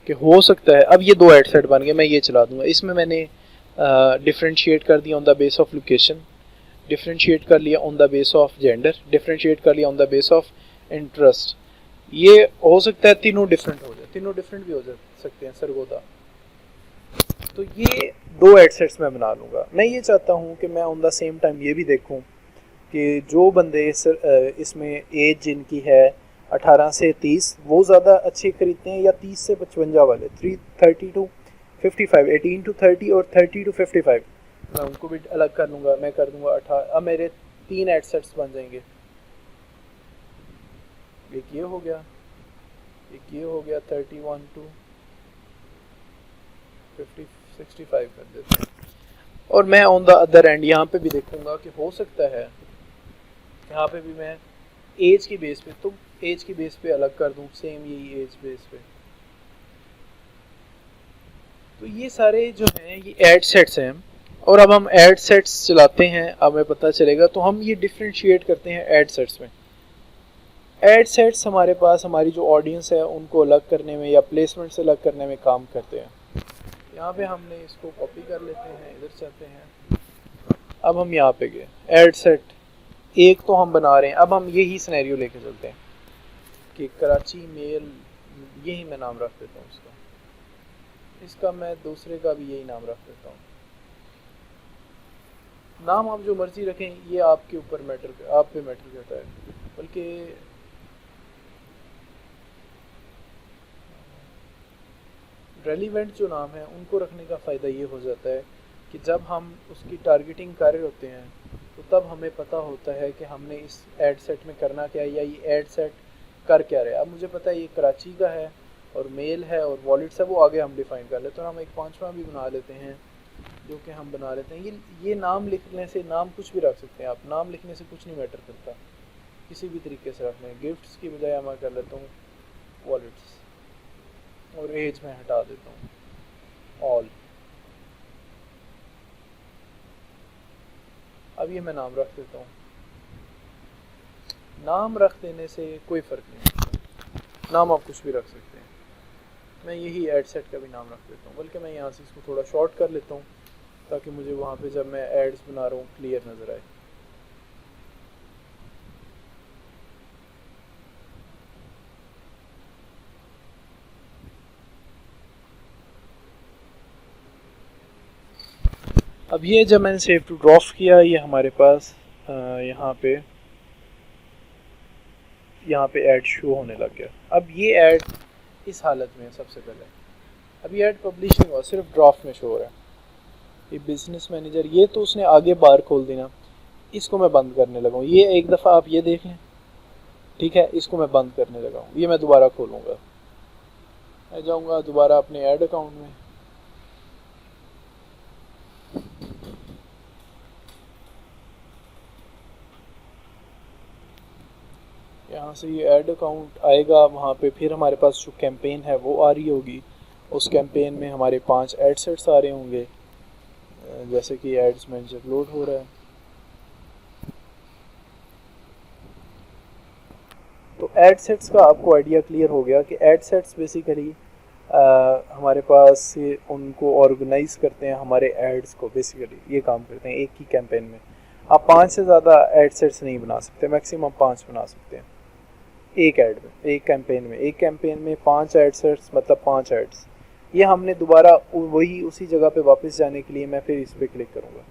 कि हो सकता है, अब ये 2 ऐड सेट बन गए, मैं ये चला दूंगा। इसमें मैंने डिफ्रेंशिएट कर दिया on the base of location, differentiate कर लिया on the base of gender, differentiate कर लिया on the base of interest. ये हो सकता है तीनों डिफरेंट हो जाए, तीनों डिफरेंट भी हो सकते हैं सरगोदा। तो ये 2 ऐड सेट्स मैं बना लूँगा। मैं ये चाहता हूँ कि मैं ऑन द सेम टाइम ये भी देखूँ कि जो बंदे इसमें एज जिनकी है 18 से 30 वो ज़्यादा अच्छे खरीदते हैं, या 30 से 55 वाले, 30 to 55, 18 to 30 और 30 to 55, मैं उनको भी अलग कर लूँगा। मैं कर दूँगा 18। अब मेरे 3 ऐड सेट्स बन जाएंगे। एक ये हो गया, एक ये हो गया, 31 to 65 कर देते हैं। और मैं ऑन द अदर एंड यहाँ पे भी देखूँगा कि हो सकता है यहाँ पे भी मैं एज की बेस पे, तो एज की बेस पे अलग कर दूँ, सेम यही एज बेस पे। तो ये सारे जो हैं ये ऐड सेट्स हैं। और अब हम ऐड सेट्स चलाते हैं, अब हमें पता चलेगा। तो हम ये डिफ्रेंशिएट करते हैं ऐड सेट्स में। एड सेट्स हमारे पास हमारी जो ऑडियंस है उनको अलग करने में या प्लेसमेंट से अलग करने में काम करते हैं। यहाँ पे हमने इसको कॉपी कर लेते हैं, इधर चलते हैं। अब हम यहाँ पे गए, एड सेट एक तो हम बना रहे हैं। अब हम यही सिनेरियो लेके चलते हैं कि कराची मेल, यही मैं नाम रख देता हूँ उसका, इसका मैं दूसरे का भी यही नाम रख देता हूँ। नाम आप जो मर्जी रखें, ये आपके ऊपर आप पे मैटर करता है। बल्कि रेलिवेंट जो नाम है उनको रखने का फ़ायदा ये हो जाता है कि जब हम उसकी टारगेटिंग कर रहे होते हैं तो तब हमें पता होता है कि हमने इस एड सेट में करना क्या है या ये एड सेट कर क्या रहे हैं। अब मुझे पता है ये कराची का है और मेल है और वॉलेट्स है, वो आगे हम डिफ़ाइन कर लेते हैं। तो हम एक पांचवा भी बना लेते हैं, जो कि हम बना लेते हैं ये नाम लिखने से, नाम कुछ भी रख सकते हैं आप, नाम लिखने से कुछ नहीं मैटर करता, किसी भी तरीके से रख लें। गिफ्ट्स की बजाय मैं कर लेता हूँ वॉलेट्स, और एज में हटा देता हूँ ऑल। अब ये मैं नाम रख देता हूँ। नाम रख देने से कोई फ़र्क नहीं, नाम आप कुछ भी रख सकते हैं। मैं यही एड सेट का भी नाम रख देता हूँ, बल्कि मैं यहाँ से इसको थोड़ा शॉर्ट कर लेता हूँ ताकि मुझे वहाँ पे जब मैं एड्स बना रहा हूँ क्लियर नज़र आए। अब ये जब मैंने सेव टू ड्रॉप किया, ये हमारे पास यहाँ पे ऐड शो होने लग गया। अब ये ऐड इस हालत में सबसे पहले, अब ये ऐड पब्लिश नहीं हुआ, सिर्फ ड्राफ्ट में शो हो रहा है। ये बिजनेस मैनेजर, ये तो उसने आगे बार खोल देना, इसको मैं बंद करने लगा हूँ। ये एक दफ़ा आप ये देख लें, ठीक है, इसको मैं बंद करने लगा हूँ। ये मैं दोबारा खोलूँगा, मैं जाऊँगा दोबारा अपने ऐड अकाउंट में, यहाँ से ये ऐड अकाउंट आएगा, वहाँ पे फिर हमारे पास जो कैंपेन है वो आ रही होगी। उस कैंपेन में हमारे 5 एड सेट्स आ रहे होंगे, जैसे कि एड्स मैनेजर लोड हो रहा है। तो एड सेट्स का आपको आइडिया क्लियर हो गया कि एड सेट्स बेसिकली हमारे पास उनको ऑर्गेनाइज करते हैं, हमारे एड्स को बेसिकली ये काम करते हैं एक ही कैंपेन में। आप 5 से ज़्यादा एड सेट्स नहीं बना सकते, मैक्सिमम 5 बना सकते हैं एक ऐड में, एक कैंपेन में। एक कैंपेन में 5 एड सेट्स मतलब 5 एड्स। ये हमने दोबारा वही उसी जगह पे वापस जाने के लिए मैं फिर इस पर क्लिक करूँगा।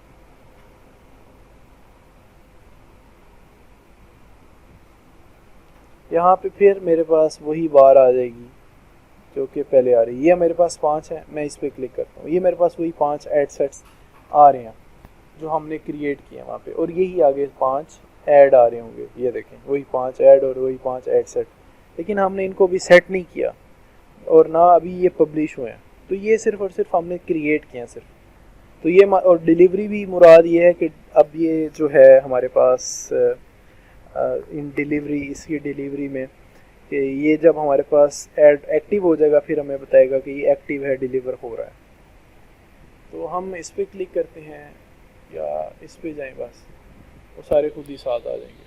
यहाँ पे फिर मेरे पास वही बार आ जाएगी जो कि पहले आ रही है। ये मेरे पास 5 है, मैं इस पर क्लिक करता हूँ, ये मेरे पास वही 5 एड सेट्स आ रहे हैं जो हमने क्रिएट किए हैं वहाँ पे, और यही आगे 5 ऐड आ रहे होंगे। ये देखें, वही 5 ऐड और वही 5 ऐड सेट, लेकिन हमने इनको भी सेट नहीं किया और ना अभी ये पब्लिश हुए हैं। तो ये सिर्फ और सिर्फ हमने क्रिएट किए हैं सिर्फ। तो ये और डिलीवरी भी मुराद ये है कि अब ये जो है हमारे पास इन डिलीवरी, इसकी डिलीवरी में कि ये जब हमारे पास ऐड एक्टिव हो जाएगा फिर हमें बताएगा कि ये एक्टिव है, डिलीवर हो रहा है। तो हम इस पर क्लिक करते हैं या इस पे जाएं, बस वो सारे खुद ही साथ आ जाएंगे।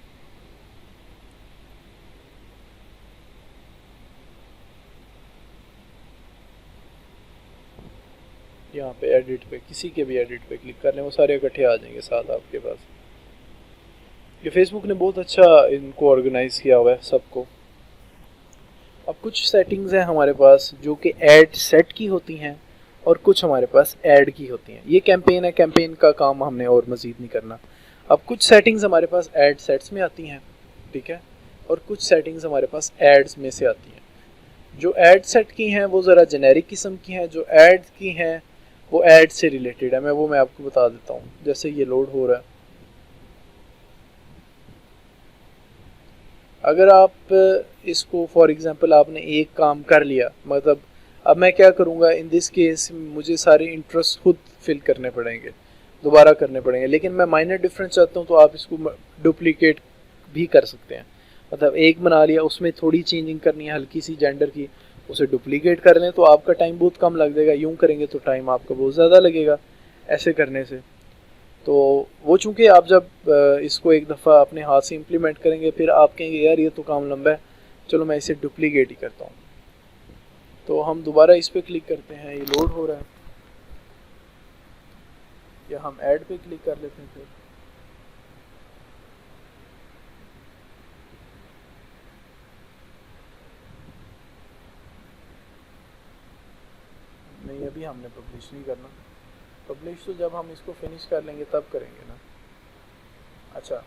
यहाँ पे एडिट पे, किसी के भी एडिट पे क्लिक कर लें, वो सारे इकट्ठे आ जाएंगे साथ आपके पास। ये फेसबुक ने बहुत अच्छा इनको ऑर्गेनाइज किया हुआ है सबको। अब कुछ सेटिंग्स हैं हमारे पास जो कि ऐड सेट की होती हैं और कुछ हमारे पास ऐड की होती हैं। ये कैंपेन है, कैंपेन का काम हमने और मज़ीद नहीं करना। अब कुछ सेटिंग्स हमारे पास ऐड सेट्स में आती हैं, ठीक है, और कुछ सेटिंग्स हमारे पास एड्स में से आती हैं। जो ऐड सेट की हैं वो ज़रा जेनेरिक किस्म की हैं, जो ऐड की हैं वो ऐड से रिलेटेड है। मैं आपको बता देता हूँ। जैसे ये लोड हो रहा है, अगर आप इसको फॉर एग्जांपल आपने एक काम कर लिया, मतलब अब मैं क्या करूँगा, इन दिस केस मुझे सारे इंटरेस्ट खुद फिल करने पड़ेंगे, दोबारा करने पड़ेंगे। लेकिन मैं माइनर डिफरेंस चाहता हूँ तो आप इसको डुप्लीकेट भी कर सकते हैं। मतलब एक बना लिया, उसमें थोड़ी चेंजिंग करनी है हल्की सी जेंडर की, उसे डुप्लीकेट कर लें तो आपका टाइम बहुत कम लग जाएगा। यूँ करेंगे तो टाइम आपका बहुत ज़्यादा लगेगा ऐसे करने से। तो वो चूँकि आप जब इसको एक दफ़ा अपने हाथ से इम्प्लीमेंट करेंगे फिर आप कहेंगे यार ये तो काम लंबा है, चलो मैं इसे डुप्लीकेट ही करता हूँ। तो हम दोबारा इस पर क्लिक करते हैं, ये लोड हो रहा है, या हम ऐड पे क्लिक कर लेते हैं। फिर नहीं, अभी हमने पब्लिश नहीं करना, पब्लिश तो जब हम इसको फिनिश कर लेंगे तब करेंगे ना। अच्छा,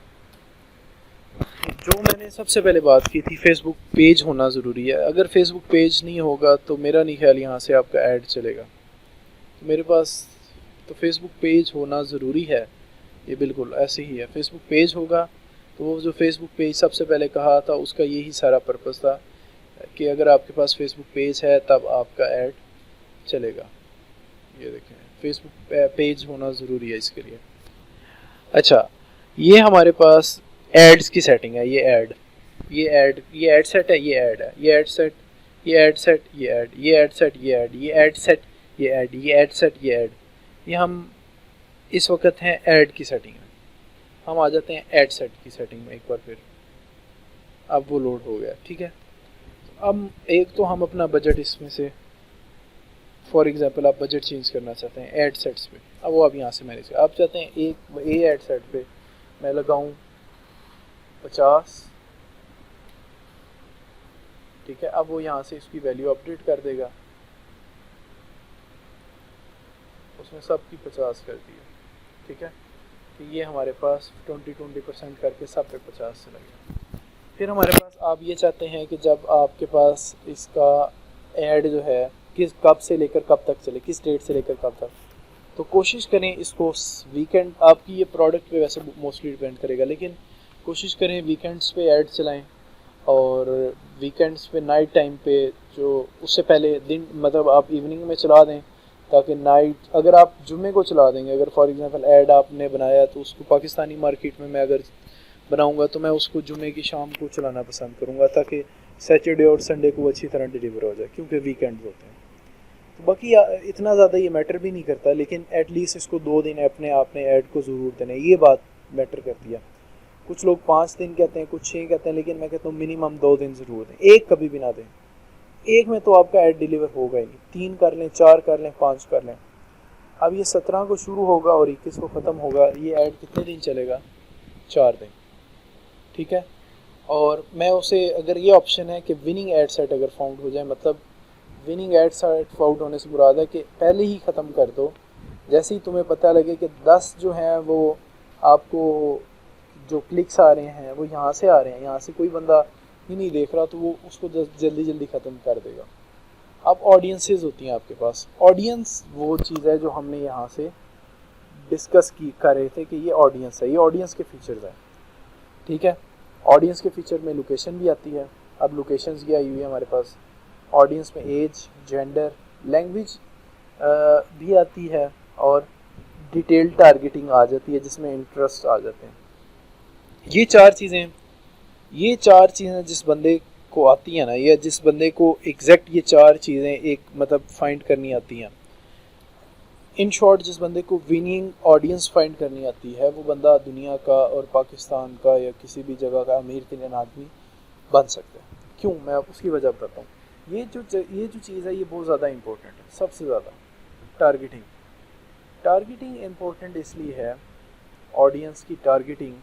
जो मैंने सबसे पहले बात की थी, फेसबुक पेज होना ज़रूरी है। अगर फेसबुक पेज नहीं होगा तो मेरा नहीं ख्याल यहाँ से आपका ऐड चलेगा। तो मेरे पास तो फेसबुक पेज होना ज़रूरी है, ये बिल्कुल ऐसे ही है। फेसबुक पेज होगा तो वो जो फेसबुक पेज सबसे पहले कहा था उसका यही सारा पर्पस था कि अगर आपके पास फेसबुक पेज है तब आपका ऐड चलेगा। ये देखें, फेसबुक पेज होना ज़रूरी है इसके लिए। अच्छा, ये हमारे पास एड्स की सेटिंग है। ये ऐड सेट है, ये ऐड है, ये ऐड सेट, ये ऐड सेट, ये ऐड, ये ऐड सेट, ये ऐड, ये ऐड सेट, ये ऐड, ये ऐड सेट, ये ऐड। ये हम इस वक्त हैं ऐड की सेटिंग में। हम आ जाते हैं ऐड सेट की सेटिंग में एक बार फिर। अब वो लोड हो गया, ठीक है। अब एक तो हम अपना बजट इसमें से, फॉर एग्जांपल आप बजट चेंज करना चाहते हैं ऐड सेट्स पे, अब वो आप यहाँ से मैनेज कर, आप चाहते हैं एक ऐड सेट पे मैं लगाऊं 50, ठीक है। अब वो यहाँ से इसकी वैल्यू अपडेट कर देगा, उसने सब की 50 कर दी है, ठीक है। तो ये हमारे पास 20% करके सब पे 50 चला गया। फिर हमारे पास आप ये चाहते हैं कि जब आपके पास इसका ऐड जो है किस कब से लेकर कब तक चले, किस डेट से लेकर कब तक, तो कोशिश करें इसको वीकेंड, आपकी ये प्रोडक्ट पे वैसे मोस्टली डिपेंड करेगा, लेकिन कोशिश करें वीकेंड्स पे ऐड चलाएं, और वीकेंड्स पे नाइट टाइम पे, जो उससे पहले दिन मतलब आप इवनिंग में चला दें, ताकि नाइट, अगर आप जुम्मे को चला देंगे, अगर फॉर एग्जांपल ऐड आपने बनाया तो उसको पाकिस्तानी मार्केट में मैं अगर बनाऊंगा तो मैं उसको जुम्मे की शाम को चलाना पसंद करूंगा, ताकि सैटरडे और संडे को अच्छी तरह डिलीवर हो जाए, क्योंकि वीकेंड्स होते हैं। तो बाकी इतना ज़्यादा ये मैटर भी नहीं करता, लेकिन एटलीस्ट इसको 2 दिन अपने आपने ऐड को ज़रूर देना है, ये बात मैटर करती है। कुछ लोग 5 दिन कहते हैं, कुछ 6 कहते हैं, लेकिन मैं कहता हूँ मिनिमम 2 दिन ज़रूर दें, एक कभी भी ना दें। एक में तो आपका ऐड डिलीवर होगा ही नहीं, 3 कर लें, 4 कर लें, 5 कर लें। अब ये 17 को शुरू होगा और 21 को ख़त्म होगा, ये ऐड कितने दिन चलेगा? 4 दिन, ठीक है। और मैं उसे, अगर ये ऑप्शन है कि विनिंग ऐड सेट अगर फाउंड हो जाए, मतलब विनिंग ऐड सेट फाउंड होने से मुराद है कि पहले ही ख़त्म कर दो, जैसे ही तुम्हें पता लगे कि 10 जो हैं वो आपको जो क्लिक्स आ रहे हैं वो यहाँ से आ रहे हैं, यहाँ से कोई बंदा ही नहीं देख रहा, तो वो उसको जल्दी जल्दी ख़त्म कर देगा। अब ऑडियंसेस होती हैं आपके पास, ऑडियंस वो चीज़ है जो हमने यहाँ से डिस्कस कर रहे थे कि ये ऑडियंस है, ये ऑडियंस के फीचर्स हैं, ठीक है। ऑडियंस के फीचर में लोकेशन भी आती है। अब लोकेशंस की आई हुई है हमारे पास, ऑडियंस में एज, जेंडर, लैंग्वेज भी आती है, और डिटेल टारगेटिंग आ जाती है जिसमें इंटरेस्ट आ जाते हैं। ये चार चीज़ें जिस बंदे को आती है ना, या जिस बंदे को एग्जैक्ट ये 4 चीज़ें एक मतलब फाइंड करनी आती हैं, इन शॉर्ट जिस बंदे को विनिंग ऑडियंस फाइंड करनी आती है, वो बंदा दुनिया का और पाकिस्तान का या किसी भी जगह का अमीर तरीन आदमी बन सकता है। क्यों? मैं आप उसकी वजह बताता हूँ। ये जो चीज़ है ये बहुत ज़्यादा इंपॉर्टेंट है, सबसे ज़्यादा टारगेटिंग इम्पोर्टेंट इसलिए है, ऑडियंस की टारगेटिंग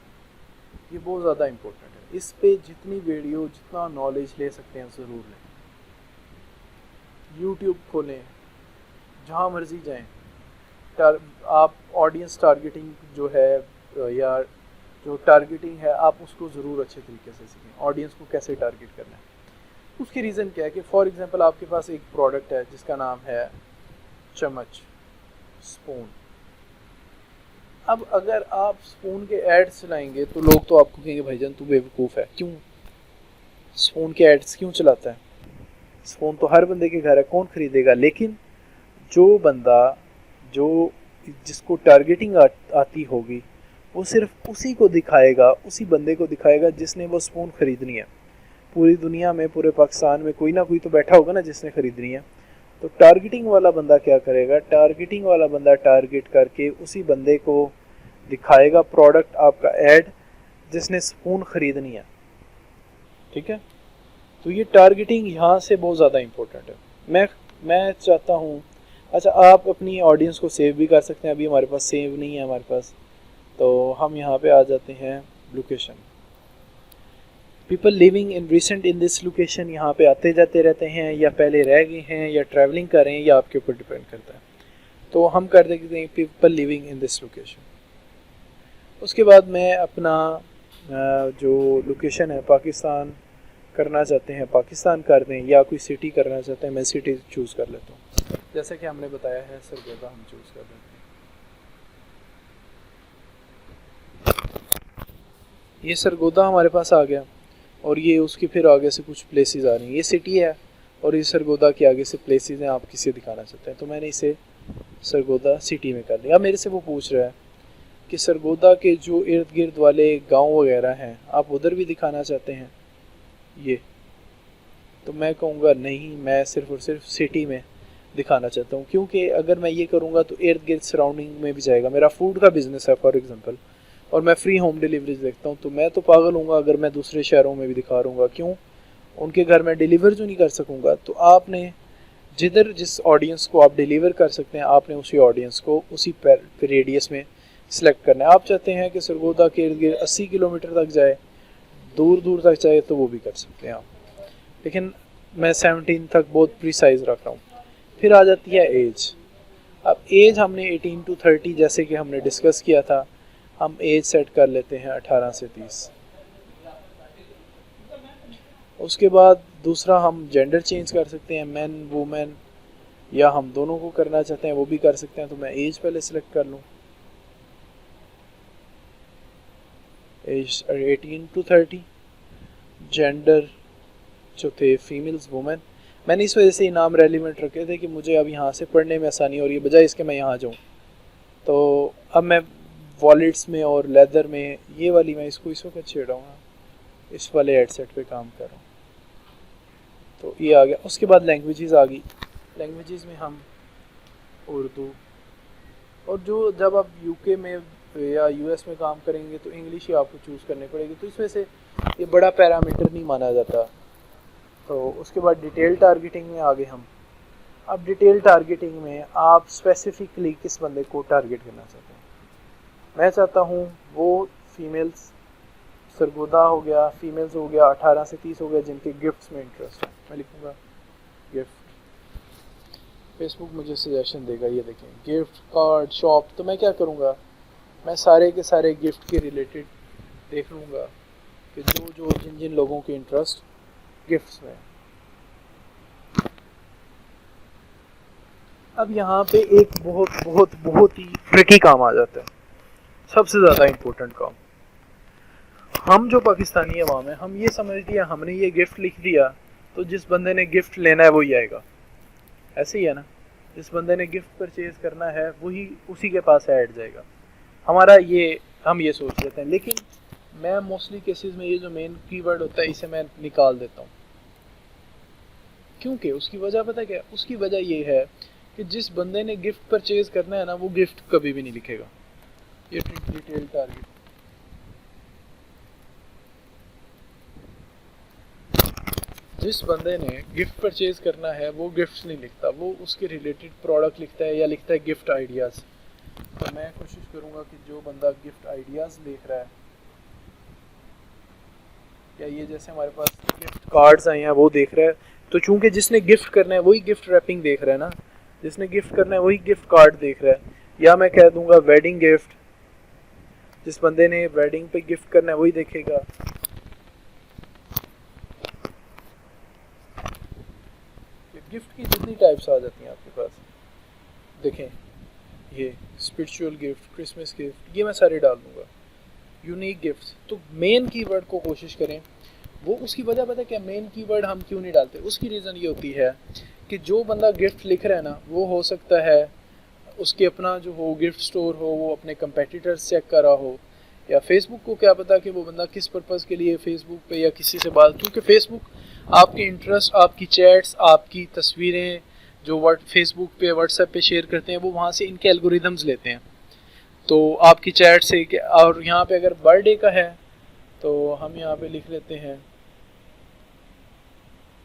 ये बहुत ज़्यादा इम्पोर्टेंट है। इस पे जितनी वीडियो, जितना नॉलेज ले सकते हैं ज़रूर लें। यूट्यूब खोलें, जहाँ मर्जी जाएं, आप ऑडियंस टारगेटिंग जो है या जो टारगेटिंग है आप उसको ज़रूर अच्छे तरीके से सीखें, ऑडियंस को कैसे टारगेट करना है। उसकी रीज़न क्या है कि फॉर एग्जांपल आपके पास एक प्रोडक्ट है जिसका नाम है चम्मच, स्पून। अब अगर आप स्पून के एड्स चलाएंगे तो लोग तो आपको कहेंगे भाईजान तू बेवकूफ़ है, क्यों स्पून के एड्स क्यों चलाता है? स्पून तो हर बंदे के घर है, कौन ख़रीदेगा? लेकिन जो बंदा जिसको टारगेटिंग आती होगी वो सिर्फ उसी को दिखाएगा, उसी बंदे को दिखाएगा जिसने वो स्पून ख़रीदनी है। पूरी दुनिया में, पूरे पाकिस्तान में कोई ना कोई तो बैठा होगा ना जिसने ख़रीदनी है। तो टारगेटिंग वाला बंदा क्या करेगा? टारगेटिंग वाला बंदा टारगेट करके उसी बंदे को दिखाएगा प्रोडक्ट आपका ऐड जिसने स्पून खरीदनी है। ठीक है, तो ये टारगेटिंग यहाँ से बहुत ज़्यादा इम्पोर्टेंट है। मैं चाहता हूँ, अच्छा आप अपनी ऑडियंस को सेव भी कर सकते हैं, अभी हमारे पास सेव नहीं है हमारे पास, तो हम यहाँ पे आ जाते हैं location, people living in recent in this location, यहाँ पे आते जाते रहते हैं या पहले रह गए हैं या ट्रैवलिंग कर रहे हैं, या आपके ऊपर डिपेंड करता है। तो हम कर देते हैं people living in this location. उसके बाद मैं अपना जो लोकेशन है पाकिस्तान करना चाहते हैं पाकिस्तान कर दें, या कोई सिटी करना चाहते हैं, मैं सिटी चूज़ कर लेता हूँ। जैसा कि हमने बताया है सरगोदा हम चूज़ कर लेते हैं। ये सरगोदा हमारे पास आ गया, और ये उसके फिर आगे से कुछ प्लेसेस आ रही हैं। ये सिटी है और ये सरगोदा के आगे से प्लेसेस हैं, आप किसे दिखाना चाहते हैं। तो मैंने इसे सरगोदा सिटी में कर लिया। अब मेरे से वो पूछ रहा है कि सरगोदा के जो इर्द गिर्द वाले गांव वगैरह हैं आप उधर भी दिखाना चाहते हैं ये, तो मैं कहूँगा नहीं, मैं सिर्फ और सिर्फ सिटी में दिखाना चाहता हूँ, क्योंकि अगर मैं ये करूँगा तो इर्द गिर्द सराउंडिंग में भी जाएगा। मेरा फूड का बिज़नेस है फॉर एग्जांपल, और मैं फ्री होम डिलीवरीज देखता हूँ, तो मैं तो पागल हूँगा अगर मैं दूसरे शहरों में भी दिखा रहूँगा। क्यों? उनके घर में डिलीवर जो नहीं कर सकूँगा। तो आपने जिस ऑडियंस को आप डिलीवर कर सकते हैं, आपने उसी ऑडियंस को उसी रेडियस में सिलेक्ट करना है। आप चाहते हैं कि सरगोदा के इर्द गिर्द 80 किलोमीटर तक जाए, दूर दूर तक जाए, तो वो भी कर सकते हैं आप, लेकिन मैं 17 तक बहुत प्रिसाइज रख रहा हूँ। फिर आ जाती है एज। अब एज हमने 18 to 30 जैसे कि हमने डिस्कस किया था, हम एज सेट कर लेते हैं 18 से 30। उसके बाद दूसरा हम जेंडर चेंज कर सकते हैं, मैन वुमेन, या हम दोनों को करना चाहते हैं वो भी कर सकते हैं। तो मैं एज पहले सिलेक्ट कर लूँ, एज 18 to 30, जेंडर जो थे फीमेल्स वुमेन। मैंने इस वजह से ये नाम रेलिवेंट रखे थे कि मुझे अब यहाँ से पढ़ने में आसानी हो रही है, बजाय इसके मैं यहाँ जाऊँ। तो अब मैं वॉलेट्स में और लेदर में ये वाली, मैं इसको इस वक्त छेड़ाऊँगा, इस वाले हेडसेट पे काम कर रहा हूँ। तो ये आ गया। उसके बाद लैंग्वेजेस आ गई। लैंग्वेजेस में हम उर्दू, और जो जब आप यूके में या यूएस में काम करेंगे तो इंग्लिश ही आपको चूज़ करनी पड़ेगी, तो इस वजह से ये बड़ा पैरामीटर नहीं माना जाता। तो उसके बाद डिटेल टारगेटिंग में आ गए हम। अब डिटेल टारगेटिंग में आप स्पेसिफिकली किस बंदे को टारगेट करना चाहते हैं। मैं चाहता हूँ वो फीमेल्स, सरगोदा हो गया, फीमेल्स हो गया, 18 से 30 हो गया, जिनके गिफ्ट्स में इंटरेस्ट है। मैं लिखूँगा गिफ्ट। फेसबुक मुझे सजेशन देगा, ये देखें गिफ्ट कार्ड शॉप। तो मैं क्या करूँगा, मैं सारे के सारे गिफ्ट के रिलेटेड देख लूँगा कि जिन जिन लोगों के इंटरेस्ट गिफ्ट्स में। अब यहाँ पे एक बहुत बहुत बहुत ही ट्रिकी काम आ जाता है, सबसे ज़्यादा इम्पोर्टेंट काम। हम जो पाकिस्तानी अवाम है, हम ये समझ लिया हमने ये गिफ्ट लिख दिया तो जिस बंदे ने गिफ्ट लेना है वही आएगा। ऐसे ही है ना, जिस बंदे ने गिफ्ट परचेज करना है वही उसी के पास ऐड जाएगा। हमारा हम ये सोच लेते हैं, लेकिन मैं मोस्टली केसेस में ये जो मेन कीवर्ड होता है इसे मैं निकाल देता हूँ। क्योंकि उसकी वजह पता क्या है? उसकी वजह ये है कि जिस बंदे ने गिफ्ट परचेज करना है ना, वो गिफ्ट कभी भी नहीं लिखेगा। ये डिटेल टारगेट, जिस बंदे ने गिफ्ट परचेज करना है वो गिफ्ट नहीं लिखता, वो उसके रिलेटेड प्रोडक्ट लिखता है या लिखता है गिफ्ट आइडियाज़। तो मैं कोशिश करूँगा कि जो बंदा गिफ्ट आइडियाज़ देख रहा है, या ये जैसे हमारे पास गिफ्ट कार्ड्स आए हैं वो देख रहा है, तो चूंकि जिसने गिफ्ट करना है वही गिफ्ट रैपिंग देख रहा है ना, जिसने गिफ्ट करना है वही गिफ्ट कार्ड देख रहा है। या मैं कह दूंगा वेडिंग गिफ्ट, जिस बंदे ने वेडिंग पे गिफ्ट करना है वही देखेगा। गिफ्ट की जितनी टाइप्स आ जाती हैं आपके पास, देखें ये स्पिरिचुअल गिफ्ट, क्रिसमस गिफ्ट, ये मैं सारे डाल दूंगा। यूनिक गिफ्ट्स, तो मेन कीवर्ड को कोशिश करें। वो उसकी वजह पता है क्या, मेन कीवर्ड हम क्यों नहीं डालते? उसकी रीज़न ये होती है कि जो बंदा गिफ्ट लिख रहा है ना, वो हो सकता है उसके अपना जो हो गिफ्ट स्टोर हो, वो अपने कंपेटिटर्स चेक कर रहा हो, या फेसबुक को क्या पता कि वो बंदा किस पर्पज़ के लिए फेसबुक पे या किसी से बात, क्योंकि फेसबुक आपके इंटरेस्ट, आपकी चैट्स, आपकी तस्वीरें जो फेसबुक पे व्हाट्सएप पे शेयर करते हैं, वो वहाँ से इनके एल्गोरिदम्स लेते हैं। तो आपकी चैट से और यहाँ पे अगर बर्थडे का है तो हम यहाँ पे लिख लेते हैं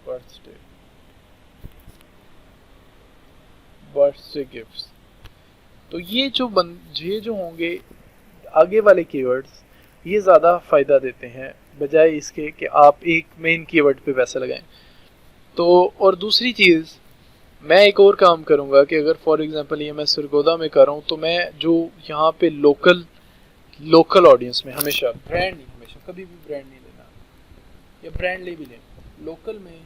बर्थडे गिफ्ट्स। तो ये जो होंगे आगे वाले कीवर्ड्स, ये ज़्यादा फ़ायदा देते हैं बजाय इसके कि आप एक मेन कीवर्ड पे पैसा लगाएं। तो और दूसरी चीज़, मैं एक और काम करूँगा कि अगर फॉर एग्जांपल ये मैं सरगोदा में कर रहा हूँ तो मैं जो यहाँ पे लोकल ऑडियंस में हमेशा ब्रांड नहीं, हमेशा कभी भी ब्रांड नहीं लेना, या ब्रांड ले भी लें, लोकल में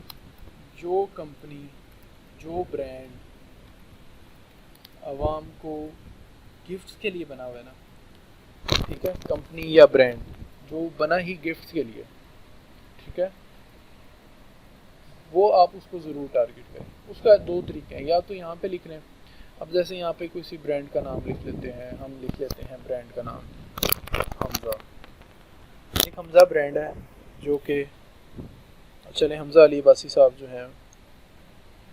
जो कंपनी जो ब्रांड आवाम को गिफ्ट्स के लिए बना हुआ है ना, ठीक है, कंपनी या ब्रांड जो बना ही गिफ्ट्स के लिए, ठीक है, वो आप उसको ज़रूर टारगेट करें। उसका दो तरीके हैं, या तो यहाँ पे लिख लें, अब जैसे यहाँ पे किसी ब्रांड का नाम लिख लेते हैं, हम लिख लेते हैं ब्रांड का नाम हमज़ा। एक हमज़ा ब्रांड है जो कि चले हमज़ा अली अब्बासी साहब जो हैं,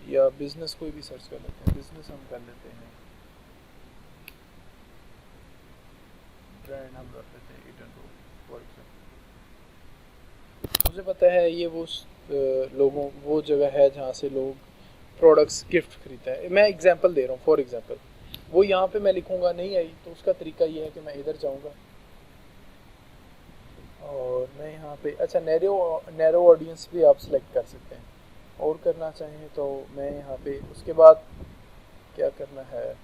या बिज़नेस कोई भी सर्च कर लेते हैं, बिज़नेस हम कर लेते हैं, ब्रांड हम रख लेते हैं ईडन रोड फॉर एग्जाम्पल। मुझे पता है ये वो जगह है जहाँ से लोग प्रोडक्ट्स गिफ्ट खरीदते हैं। मैं एग्जांपल दे रहा हूँ, फॉर एग्जांपल वो यहाँ पे मैं लिखूँगा नहीं आई, तो उसका तरीका ये है कि मैं इधर जाऊँगा और मैं यहाँ पे अच्छा नैरो ऑडियंस भी आप सिलेक्ट कर सकते हैं, और करना चाहें तो मैं यहाँ पे उसके बाद क्या करना है,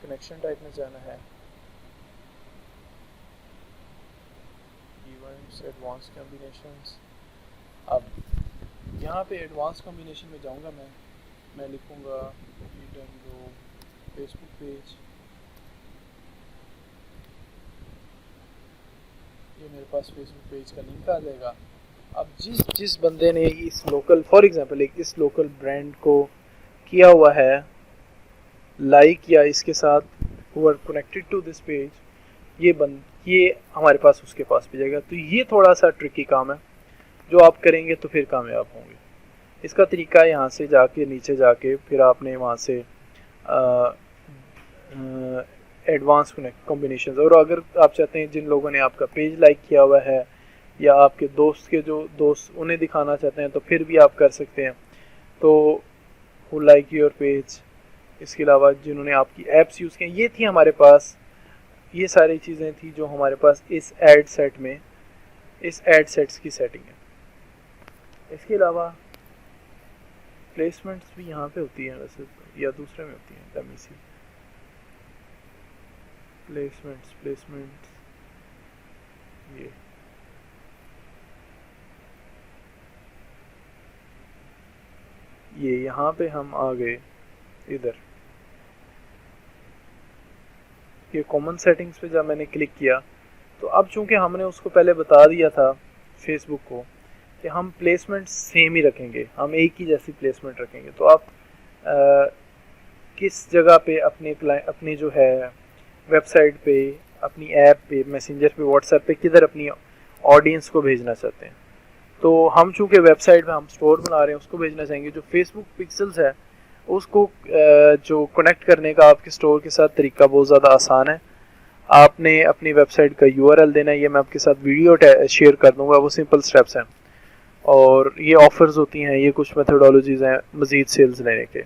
कनेक्शन टाइप में जाना है, इवेंट्स एडवांस कॉम्बिनेशंस। अब यहाँ पे एडवांस कॉम्बिनेशन में जाऊँगा, मैं लिखूँगा फेसबुक पेज, ये मेरे पास फेसबुक पेज का लिंक आ जाएगा। अब जिस बंदे ने इस लोकल फॉर एग्जांपल इस लोकल ब्रांड को किया हुआ है लाइक या इसके साथ who are connected to this page, ये हमारे पास उसके पास भी जाएगा। तो ये थोड़ा सा ट्रिकी काम है, जो आप करेंगे तो फिर कामयाब होंगे। इसका तरीका यहाँ से जाके नीचे जाके फिर आपने वहाँ से एडवांस कॉम्बिनेशन, और अगर आप चाहते हैं जिन लोगों ने आपका पेज लाइक किया हुआ है या आपके दोस्त उन्हें दिखाना चाहते हैं तो फिर भी आप कर सकते हैं। तो हु लाइक योर पेज, इसके अलावा जिन्होंने आपकी एप्स यूज़ किए, ये थी हमारे पास, ये सारी चीज़ें थी जो हमारे पास इस एड सेट्स की सेटिंग है। इसके अलावा प्लेसमेंट्स भी यहाँ पे होती हैं वैसे या दूसरे में होती हैं, डमी सी प्लेसमेंट्स ये यहाँ पे हम आ गए इधर, ये कॉमन सेटिंग्स पे जब मैंने क्लिक किया तो अब चूंकि हमने उसको पहले बता दिया था फेसबुक को कि हम प्लेसमेंट सेम ही रखेंगे, हम एक ही जैसी प्लेसमेंट रखेंगे, तो आप किस जगह पे अपनी जो है वेबसाइट पे, अपनी ऐप पे, मैसेंजर पे, व्हाट्सएप पे किधर अपनी ऑडियंस को भेजना चाहते हैं। तो हम चूंकि वेबसाइट पे हम स्टोर बना रहे हैं उसको भेजना चाहेंगे, जो फेसबुक पिक्सल्स है उसको जो कनेक्ट करने का आपके स्टोर के साथ तरीका बहुत ज़्यादा आसान है। आपने अपनी वेबसाइट का URL देना है, ये मैं आपके साथ वीडियो शेयर कर दूंगा, वो सिंपल स्टेप्स हैं और ये ऑफर्स होती हैं, ये कुछ मेथोडोलॉजीज हैं मज़ीद सेल्स लेने के।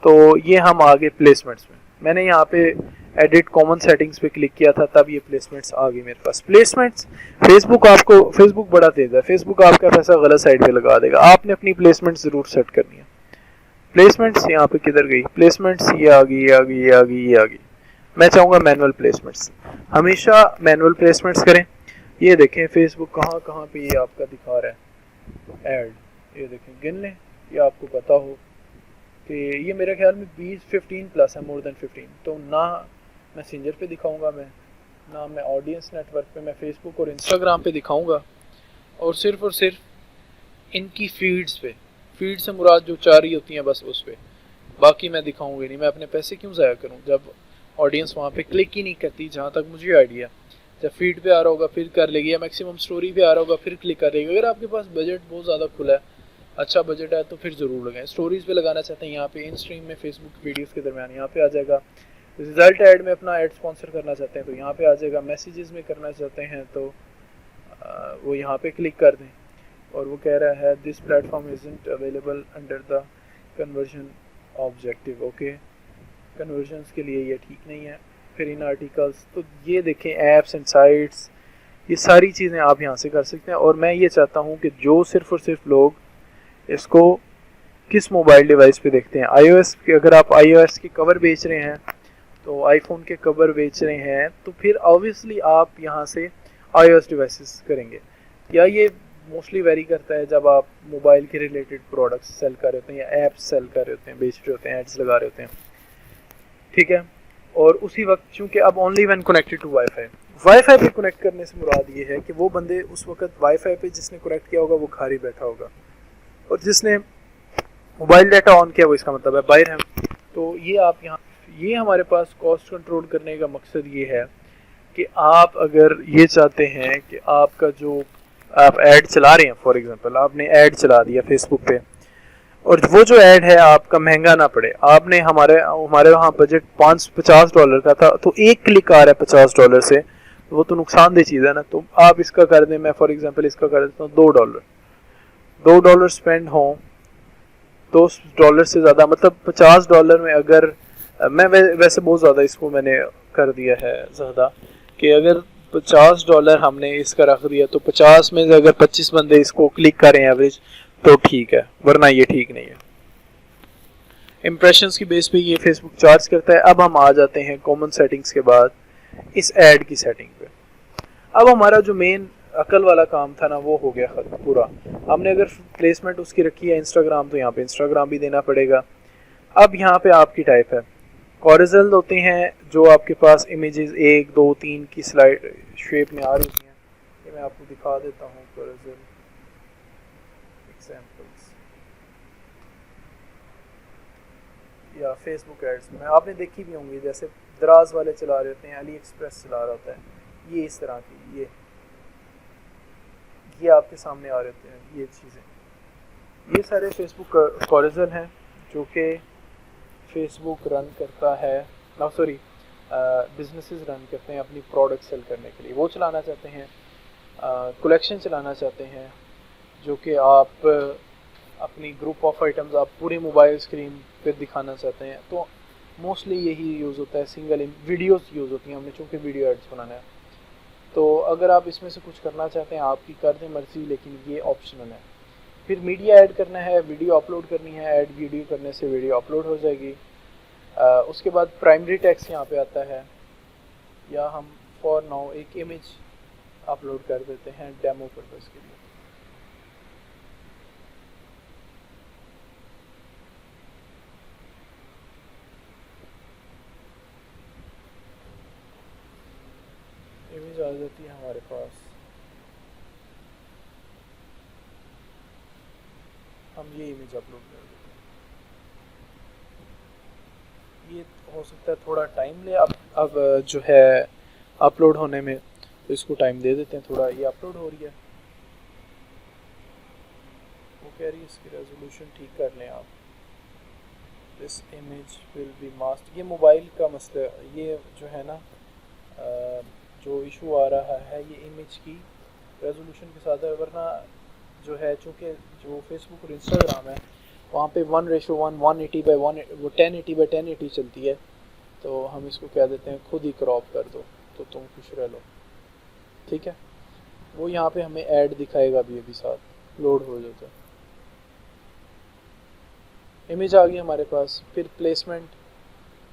तो ये हम आगे प्लेसमेंट्स में, मैंने यहाँ पे एडिट कॉमन सेटिंग्स पे क्लिक किया था, तब ये प्लेसमेंट्स आ गई मेरे पास। प्लेसमेंट्स फेसबुक बड़ा तेज है, फेसबुक आपका पैसा गलत साइड पे लगा देगा, आपने अपनी प्लेसमेंट ज़रूर सेट करनी है। प्लेसमेंट्स यहाँ पे किधर गई, प्लेसमेंट्स ये आ गई। मैं चाहूँगा मैनुअल प्लेसमेंट्स, हमेशा मैनुअल प्लेसमेंट्स करें। ये देखें फेसबुक कहाँ पे ये आपका दिखा रहा है ऐड, ये देखें गिन लें, ये आपको पता हो कि ये मेरे ख्याल में 15 प्लस है, मोर देन 15। तो ना मैसेंजर पे दिखाऊंगा मैं, ना मैं ऑडियंस नेटवर्क पे, मैं फेसबुक और इंस्टाग्राम पे दिखाऊंगा, और सिर्फ इनकी फीड से मुराद जो 4 ही होती हैं बस उस पर, बाकी मैं दिखाऊंगी नहीं। मैं अपने पैसे क्यों ज़ाया करूँ जब ऑडियंस वहाँ पे क्लिक ही नहीं करती। जहाँ तक मुझे आइडिया, जब फीड पे आ रहा होगा फिर कर लेगी, या मैक्सिमम स्टोरी पे आ रहा होगा फिर क्लिक कर लेगी। अगर आपके पास बजट बहुत ज़्यादा खुला है, अच्छा बजट है, तो फिर ज़रूर लगाएं। स्टोरीज़ पे लगाना चाहते हैं, यहाँ पे इन स्ट्रीम में फेसबुक वीडियोस के दरमियान यहाँ पे आ जाएगा। रिजल्ट ऐड में अपना ऐड स्पॉन्सर करना चाहते हैं तो यहाँ पे आ जाएगा, मैसेजेस में करना चाहते हैं तो वो यहाँ पे क्लिक कर दें, और वो कह रहा है this platform isn't available under the conversion objective. Okay, convergence के लिए ये ठीक नहीं है। फिर इन आर्टिकल्स, तो ये देखें ऐप्स एंड साइट्स, ये सारी चीज़ें आप यहाँ से कर सकते हैं। और मैं ये चाहता हूँ कि जो सिर्फ और सिर्फ लोग इसको किस मोबाइल डिवाइस पे देखते हैं, iOS के, अगर आप iOS के कवर बेच रहे हैं तो आईफोन के कवर बेच रहे हैं तो फिर ऑब्वियसली आप यहाँ से iOS डिवाइसेस करेंगे, या ये मोस्टली वेरी करता है जब आप मोबाइल के रिलेटेड प्रोडक्ट्स सेल कर रहे होते हैं या ऐप्स सेल कर रहे होते हैं, बेच रहे होते हैं, एड्स लगा रहे होते हैं, ठीक है। और उसी वक्त चूँकि अब only when connected to WiFi पे कनेक्ट करने से मुराद ये है कि वो बंदे उस वक्त वाईफाई पे जिसने कनेक्ट किया होगा वो घर ही बैठा होगा, और जिसने मोबाइल डाटा ऑन किया वो इसका मतलब है बाहर है। तो ये आप यहाँ, ये हमारे पास कॉस्ट कंट्रोल करने का मकसद ये है कि आप अगर ये चाहते हैं कि आपका जो आप ऐड चला रहे हैं, फॉर एग्जांपल आपने ऐड चला दिया फेसबुक पे, और वो जो ऐड है आपका महंगा ना पड़े, आपने हमारे वहाँ बजट $50 का था तो एक क्लिक आ रहा है $50 से, वो तो नुकसानदेह चीज़ है ना। तो आप इसका कर दें, मैं फॉर एग्जांपल इसका कर देता हूँ $2 स्पेंड हो तो $2 से ज़्यादा, मतलब $50 में अगर मैं वैसे बहुत ज़्यादा इसको मैंने कर दिया है ज़्यादा, कि अगर $50 हमने इसका रख दिया तो 50 में से अगर 25 बंदे इसको क्लिक करें एवरेज तो ठीक है, वरना ये ठीक नहीं है। इम्प्रेशंस की बेस पे ये फेसबुक चार्ज करता है। अब हम आ जाते हैं कॉमन सेटिंग्स के बाद इस ऐड की सेटिंग पे। अब हमारा जो मेन अकल वाला काम था ना वो हो गया खत्म पूरा। हमने अगर प्लेसमेंट उसकी रखी है इंस्टाग्राम, तो यहाँ पे इंस्टाग्राम भी देना पड़ेगा। अब यहाँ पे आपकी टाइप है, हॉरिज़ॉन्टल होते हैं जो आपके पास इमेजेस 1 2 3 की स्लाइड शेप में आ रही हैं, ये मैं आपको दिखा देता हूँ हॉरिज़ॉन्टल एग्जांपल्स या फेसबुक एड्स में आपने देखी भी होंगी, जैसे दराज वाले चला रहे होते हैं, अली एक्सप्रेस चला रहा होता है, ये इस तरह की ये आपके सामने आ रहे होते हैं। ये चीज़ें, ये सारे फेसबुक हॉरिज़ॉन्टल हैं जो कि फेसबुक रन करता है, ना सॉरी बिजनेसेस रन करते हैं अपनी प्रोडक्ट सेल करने के लिए। वो चलाना चाहते हैं, कलेक्शन चलाना चाहते हैं, जो कि आप अपनी ग्रुप ऑफ आइटम्स आप पूरे मोबाइल स्क्रीन पे दिखाना चाहते हैं, तो मोस्टली यही यूज़ होता है। सिंगल वीडियोस यूज़ होती हैं, हमने चूँकि वीडियो एड्स बनाना है, तो अगर आप इसमें से कुछ करना चाहते हैं आपकी कर दें मर्जी, लेकिन ये ऑप्शनल है। फिर मीडिया ऐड करना है, वीडियो अपलोड करनी है, ऐड वीडियो करने से वीडियो अपलोड हो जाएगी। उसके बाद प्राइमरी टेक्स्ट यहाँ पे आता है, या हम फॉर नाउ एक इमेज अपलोड कर देते हैं डेमो पर्पस के लिए। इमेज आ जाती है हमारे पास, हम ये इमेज अपलोड कर देते हैं। ये हो सकता है थोड़ा टाइम ले, अब जो है अपलोड होने में, तो इसको टाइम दे देते हैं थोड़ा। ये अपलोड हो रही है, वो कह रही है इसकी रेजोल्यूशन ठीक कर लें आप। This image will be mask, ये मोबाइल का मसला, ये जो है ना जो इशू आ रहा है ये इमेज की रेजोल्यूशन के साथ है, वरना जो है चूँकि जो फेसबुक और इंस्टाग्राम है वहाँ पे 1:1 180/1 वो 1080/1080 चलती है, तो हम इसको कह देते हैं खुद ही क्रॉप कर दो तो तुम खुश रह लो, ठीक है। वो यहाँ पे हमें ऐड दिखाएगा अभी साथ लोड हो जाता है। इमेज आ गई हमारे पास। फिर प्लेसमेंट,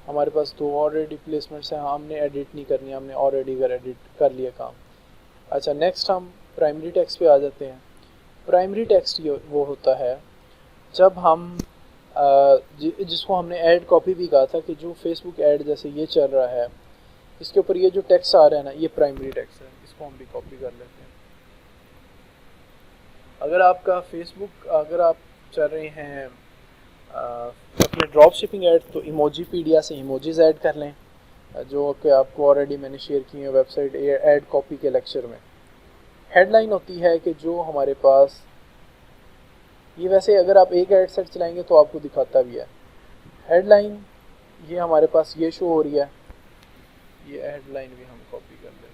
हमारे पास 2 ऑलरेडी प्लेसमेंट्स हैं, हमने एडिट नहीं करनी, हमने ऑलरेडी अगर एडिट कर लिया काम। अच्छा, नेक्स्ट हम प्राइमरी टेक्स्ट पे आ जाते हैं। प्राइमरी टेक्स्ट ये वो होता है जब हम जिसको हमने ऐड कॉपी भी कहा था कि जो फेसबुक ऐड जैसे ये चल रहा है इसके ऊपर ये जो टेक्स्ट आ रहा है ना, ये प्राइमरी टेक्स्ट है, इसको हम भी कॉपी कर लेते हैं। अगर आपका फेसबुक, अगर आप चल रहे हैं अपने ड्रॉप शिपिंग ऐड, तो इमोजीपीडिया से इमोजीज ऐड कर लें, जो कि आपको ऑलरेडी मैंने शेयर की है वेबसाइट ऐड कॉपी के लेक्चर में। हेडलाइन होती है कि जो हमारे पास ये, वैसे अगर आप एक ऐड सेट चलाएंगे तो आपको दिखाता भी है हेडलाइन, ये हमारे पास ये शो हो रही है ये हेडलाइन भी हम कॉपी कर लेते हैं,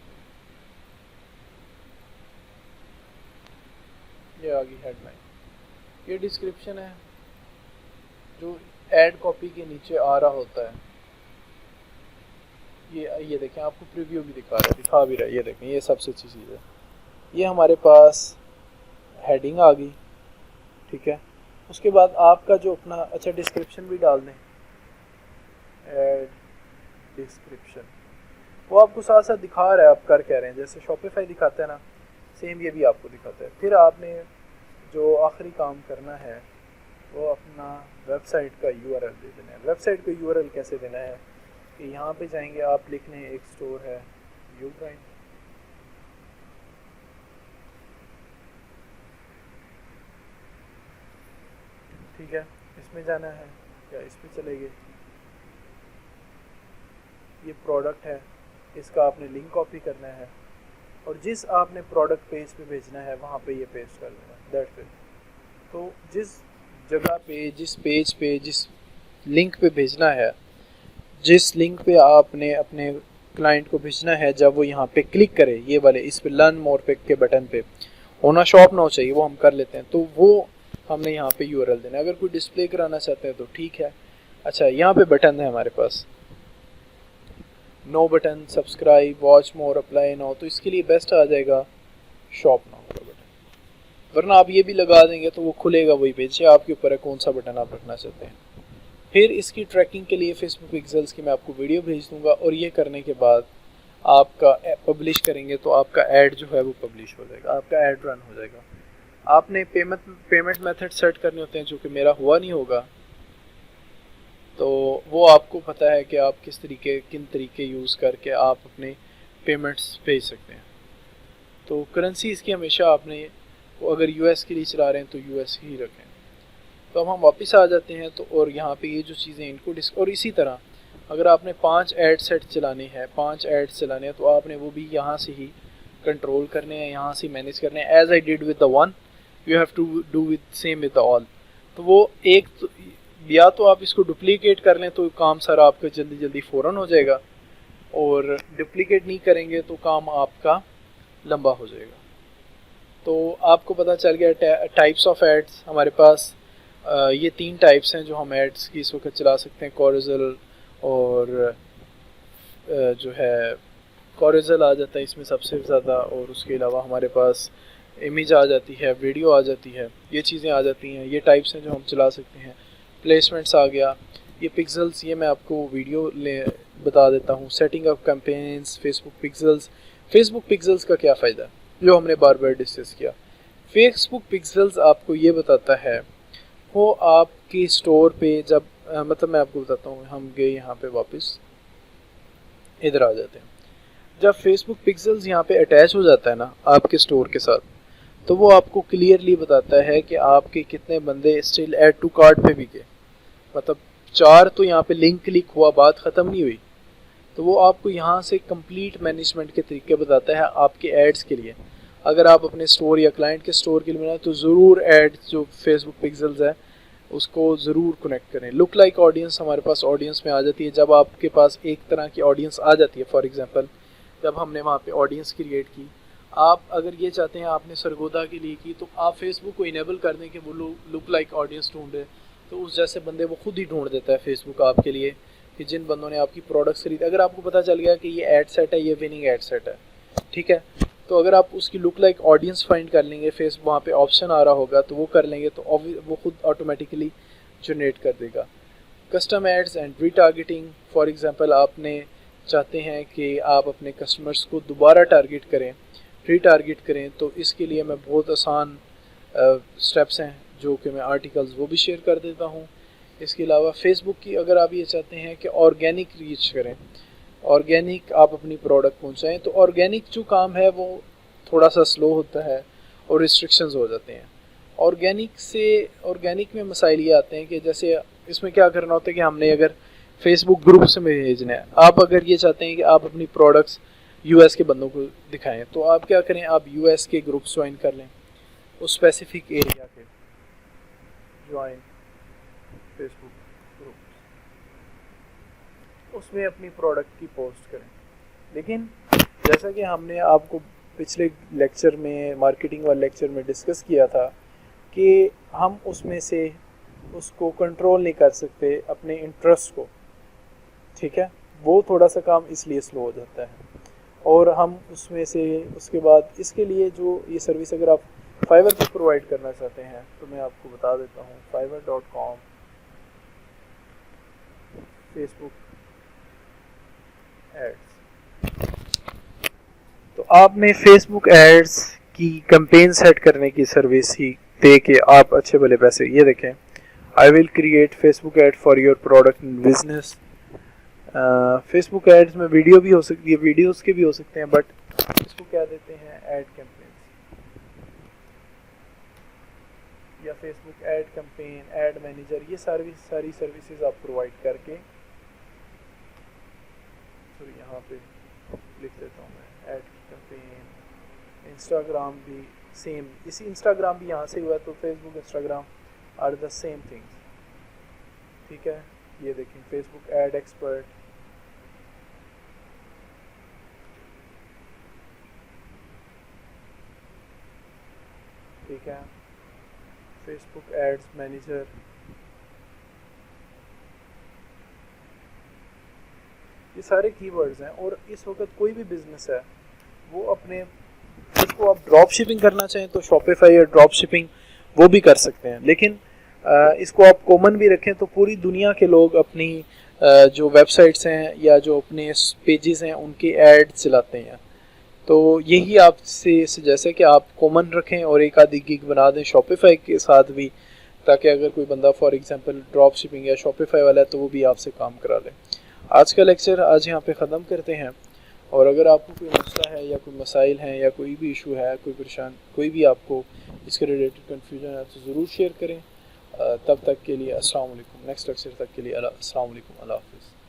ये आ गई हेडलाइन। ये डिस्क्रिप्शन है जो ऐड कॉपी के नीचे आ रहा होता है। ये देखें, आपको प्रीव्यू भी दिखा भी रहा है, ये देखें, ये सबसे अच्छी चीज़ है। ये हमारे पास हेडिंग आ गई, ठीक है। उसके बाद आपका जो अपना अच्छा डिस्क्रिप्शन भी डाल दें, ऐड डिस्क्रिप्शन, वो आपको साथ साथ दिखा रहा है आप कर कह रहे हैं, जैसे शॉपिफाई दिखाता है ना, सेम ये भी आपको दिखाता है। फिर आपने जो आखिरी काम करना है वो अपना वेबसाइट का यूआरएल दे देना है। वेबसाइट का यूआरएल कैसे देना है कि यहाँ पे जाएंगे, आप लिखने एक स्टोर है यूब्राइन, ठीक है, इसमें जाना है या इस पे चले गए, ये प्रोडक्ट है, इसका आपने लिंक कॉपी करना है और जिस आपने प्रोडक्ट पेज पे भेजना है वहाँ पे ये पेस्ट कर देना, दैट्स इट। तो जिस जगह पे, जिस पेज पे, जिस लिंक पे भेजना है, जिस लिंक पे आपने अपने क्लाइंट को भेजना है, जब वो यहाँ पे क्लिक करे, ये वाले इस पे लर्न मोर पे के बटन पे होना शॉप ना हो चाहिए, वो हम कर लेते हैं, तो वो हमने यहाँ पे यूआरएल देना है। अगर कोई डिस्प्ले कराना चाहते हैं तो ठीक है। अच्छा, यहाँ पे बटन है हमारे पास, no button, subscribe, watch more, apply now, तो इसके लिए बेस्ट आ जाएगा शॉप नाउ का बटन, वरना आप ये भी लगा देंगे तो वो खुलेगा वही पेज, आपके ऊपर है कौन सा बटन आप रखना चाहते हैं। फिर इसकी ट्रैकिंग के लिए फेसबुक पिक्सेल्स की मैं आपको वीडियो भेज दूंगा और ये करने के बाद आपका पब्लिश करेंगे तो आपका ऐड जो है वो पब्लिश हो जाएगा, आपका ऐड रन हो जाएगा। आपने पेमेंट मेथड सेट करने होते हैं, जो कि मेरा हुआ नहीं होगा, तो वो आपको पता है कि आप किन तरीके यूज़ करके आप अपने पेमेंट्स भेज सकते हैं। तो करेंसी इसकी हमेशा आपने, अगर यूएस के लिए चला रहे हैं तो यूएस ही रखें। तो अब हम वापस आ जाते हैं, तो और यहाँ पे ये जो चीज़ें इनको और इसी तरह अगर आपने 5 ऐड सेट चलाने हैं, 5 ऐड्स चलाने हैं, तो आपने वो भी यहाँ से ही कंट्रोल करने हैं, यहाँ से मैनेज करने हैं। As I did with the one, you have to do with same with the all. तो वो एक तो, या तो आप इसको डुप्लीकेट कर लें तो काम सारा आपका जल्दी जल्दी फ़ौरन हो जाएगा, और डुप्लीकेट नहीं करेंगे तो काम आपका लंबा हो जाएगा। तो आपको पता चल गया टाइप्स ऑफ एड्स हमारे पास। ये 3 टाइप्स हैं जो हम एड्स की इस वक्त चला सकते हैं, कॉरिजल और जो है कॉरिजल आ जाता है इसमें सबसे ज़्यादा, और उसके अलावा हमारे पास इमेज आ जाती है, वीडियो आ जाती है, ये चीज़ें आ जाती हैं। ये टाइप्स हैं जो हम चला सकते हैं। प्लेसमेंट्स आ गया, ये पिक्सेल्स, ये मैं आपको वीडियो बता देता हूँ। Setting of campaigns, Facebook pixels का क्या फ़ायदा, जो हमने बार बार डिस्कस किया। फेसबुक पिक्सेल्स आपको ये बताता है, वो आपकी स्टोर पे जब मतलब मैं आपको बताता हूँ, हम गए यहाँ पे वापस इधर आ जाते हैं। जब फेसबुक पिक्सेल्स यहाँ पे अटैच हो जाता है ना आपके स्टोर के साथ, तो वो आपको क्लियरली बताता है कि आपके कितने बंदे स्टिल ऐड टू कार्ट पे भी गए, मतलब 4 तो यहाँ पे लिंक क्लिक हुआ, बात ख़त्म नहीं हुई। तो वो आपको यहाँ से कंप्लीट मैनेजमेंट के तरीके बताता है आपके एड्स के लिए। अगर आप अपने स्टोर या क्लाइंट के स्टोर के लिए बनाए तो ज़रूर ऐड जो फेसबुक पिक्सेल्स है उसको ज़रूर कनेक्ट करें। लुक लाइक ऑडियंस हमारे पास ऑडियंस में आ जाती है। जब आपके पास एक तरह की ऑडियंस आ जाती है, फॉर एग्जांपल जब हमने वहाँ पे ऑडियंस क्रिएट की, आप अगर ये चाहते हैं आपने सरगोदा के लिए की, तो आप फेसबुक को इनेबल कर दें कि वो लुक लाइक ऑडियंस ढूंढे, तो उस जैसे बंदे वो खुद ही ढूंढ देता है फेसबुक आपके लिए, कि जिन बंदों ने आपकी प्रोडक्ट्स खरीदे। अगर आपको पता चल गया कि ये ऐड सेट है, ये विनिंग ऐड सेट है, ठीक है, तो अगर आप उसकी लुक लाइक ऑडियंस फाइंड कर लेंगे, फेसबुक वहाँ पे ऑप्शन आ रहा होगा तो वो कर लेंगे, तो वो खुद ऑटोमेटिकली जनरेट कर देगा। Custom ads and retargeting, for example आपने चाहते हैं कि आप अपने कस्टमर्स को दोबारा टारगेट करें, रीटारगेट करें, तो इसके लिए मैं बहुत आसान स्टेप्स हैं जो कि मैं आर्टिकल्स वो भी शेयर कर देता हूँ। इसके अलावा फेसबुक की अगर आप ये चाहते हैं कि ऑर्गेनिक रीच करें, ऑर्गेनिक आप अपनी प्रोडक्ट पहुँचाएँ, तो ऑर्गेनिक जो काम है वो थोड़ा सा स्लो होता है और रिस्ट्रिक्शंस हो जाते हैं। ऑर्गेनिक में मसाइल ये आते हैं कि जैसे इसमें क्या करना होता है कि हमने अगर फेसबुक ग्रुप्स में भेजना है, आप अगर ये चाहते हैं कि आप अपनी प्रोडक्ट्स यूएस के बंदों को दिखाएं, तो आप क्या करें, आप यूएस के ग्रुप्स ज्वाइन कर लें, उस स्पेसिफिक एरिया के ज्वाइन फेसबुक ग्रुप, उसमें अपनी प्रोडक्ट की पोस्ट करें। लेकिन जैसा कि हमने आपको पिछले लेक्चर में, मार्केटिंग वाले लेक्चर में डिस्कस किया था कि हम उसमें से उसको कंट्रोल नहीं कर सकते अपने इंटरेस्ट को, ठीक है। वो थोड़ा सा काम इसलिए स्लो हो जाता है। और हम उसमें से उसके बाद इसके लिए जो ये सर्विस अगर आप फाइवर पे प्रोवाइड करना चाहते हैं तो मैं आपको बता देता हूँ, fiverr.com फेसबुक एड्स। तो आपने फेसबुक एड्स की कैंपेन सेट करने की सर्विस ही दे के आप अच्छे भले पैसे, ये देखें, I will create Facebook ad for your product in business. Facebook ads में वीडियो भी हो सकती है, वीडियोस के भी हो सकते हैं, बट इसको क्या देते हैं, ऐड कैंपेन या Facebook ad campaign, add manager, ये सारी सर्विसेज आप प्रोवाइड करके, सॉरी यहाँ पे लिख देता हूँ मैं, ऐड कैंपेन। इंस्टाग्राम भी सेम, इसी इंस्टाग्राम भी यहाँ से हुआ, तो Facebook Instagram are the same things, ठीक है। ये देखें, फेसबुक ऐड एक्सपर्ट, ठीक है, फेसबुक एड्स मैनेजर, ये सारे कीवर्ड्स हैं। और इस वक्त कोई भी बिजनेस है वो अपने, इसको आप ड्रॉप शिपिंग करना चाहें तो शॉपिफाई या ड्रॉप शिपिंग वो भी कर सकते हैं, लेकिन इसको आप कॉमन भी रखें तो पूरी दुनिया के लोग अपनी जो वेबसाइट्स हैं या जो अपने पेजेस हैं उनके ऐड चलाते हैं। तो यही आपसे सजेस्ट है कि आप कॉमन रखें और एक आधी गिग बना दें शॉपिफाई के साथ भी, ताकि अगर कोई बंदा फॉर एग्जांपल ड्रॉप शिपिंग या शॉपिफाई वाला है तो वो भी आपसे काम करा ले। आज का लेक्चर आज यहाँ पे ख़त्म करते हैं। और अगर आपको कोई मसला है या कोई मसाइल हैं या कोई भी इशू है, कोई भी आपको इसके रिलेटेड कन्फ्यूजन है तो ज़रूर शेयर करें। तब तक के लिए अस्सलाम वालेकुम। नेक्स्ट लेक्चर तक के लिए अस्सलाम वालेकुम, अल्लाह हाफ़िज़।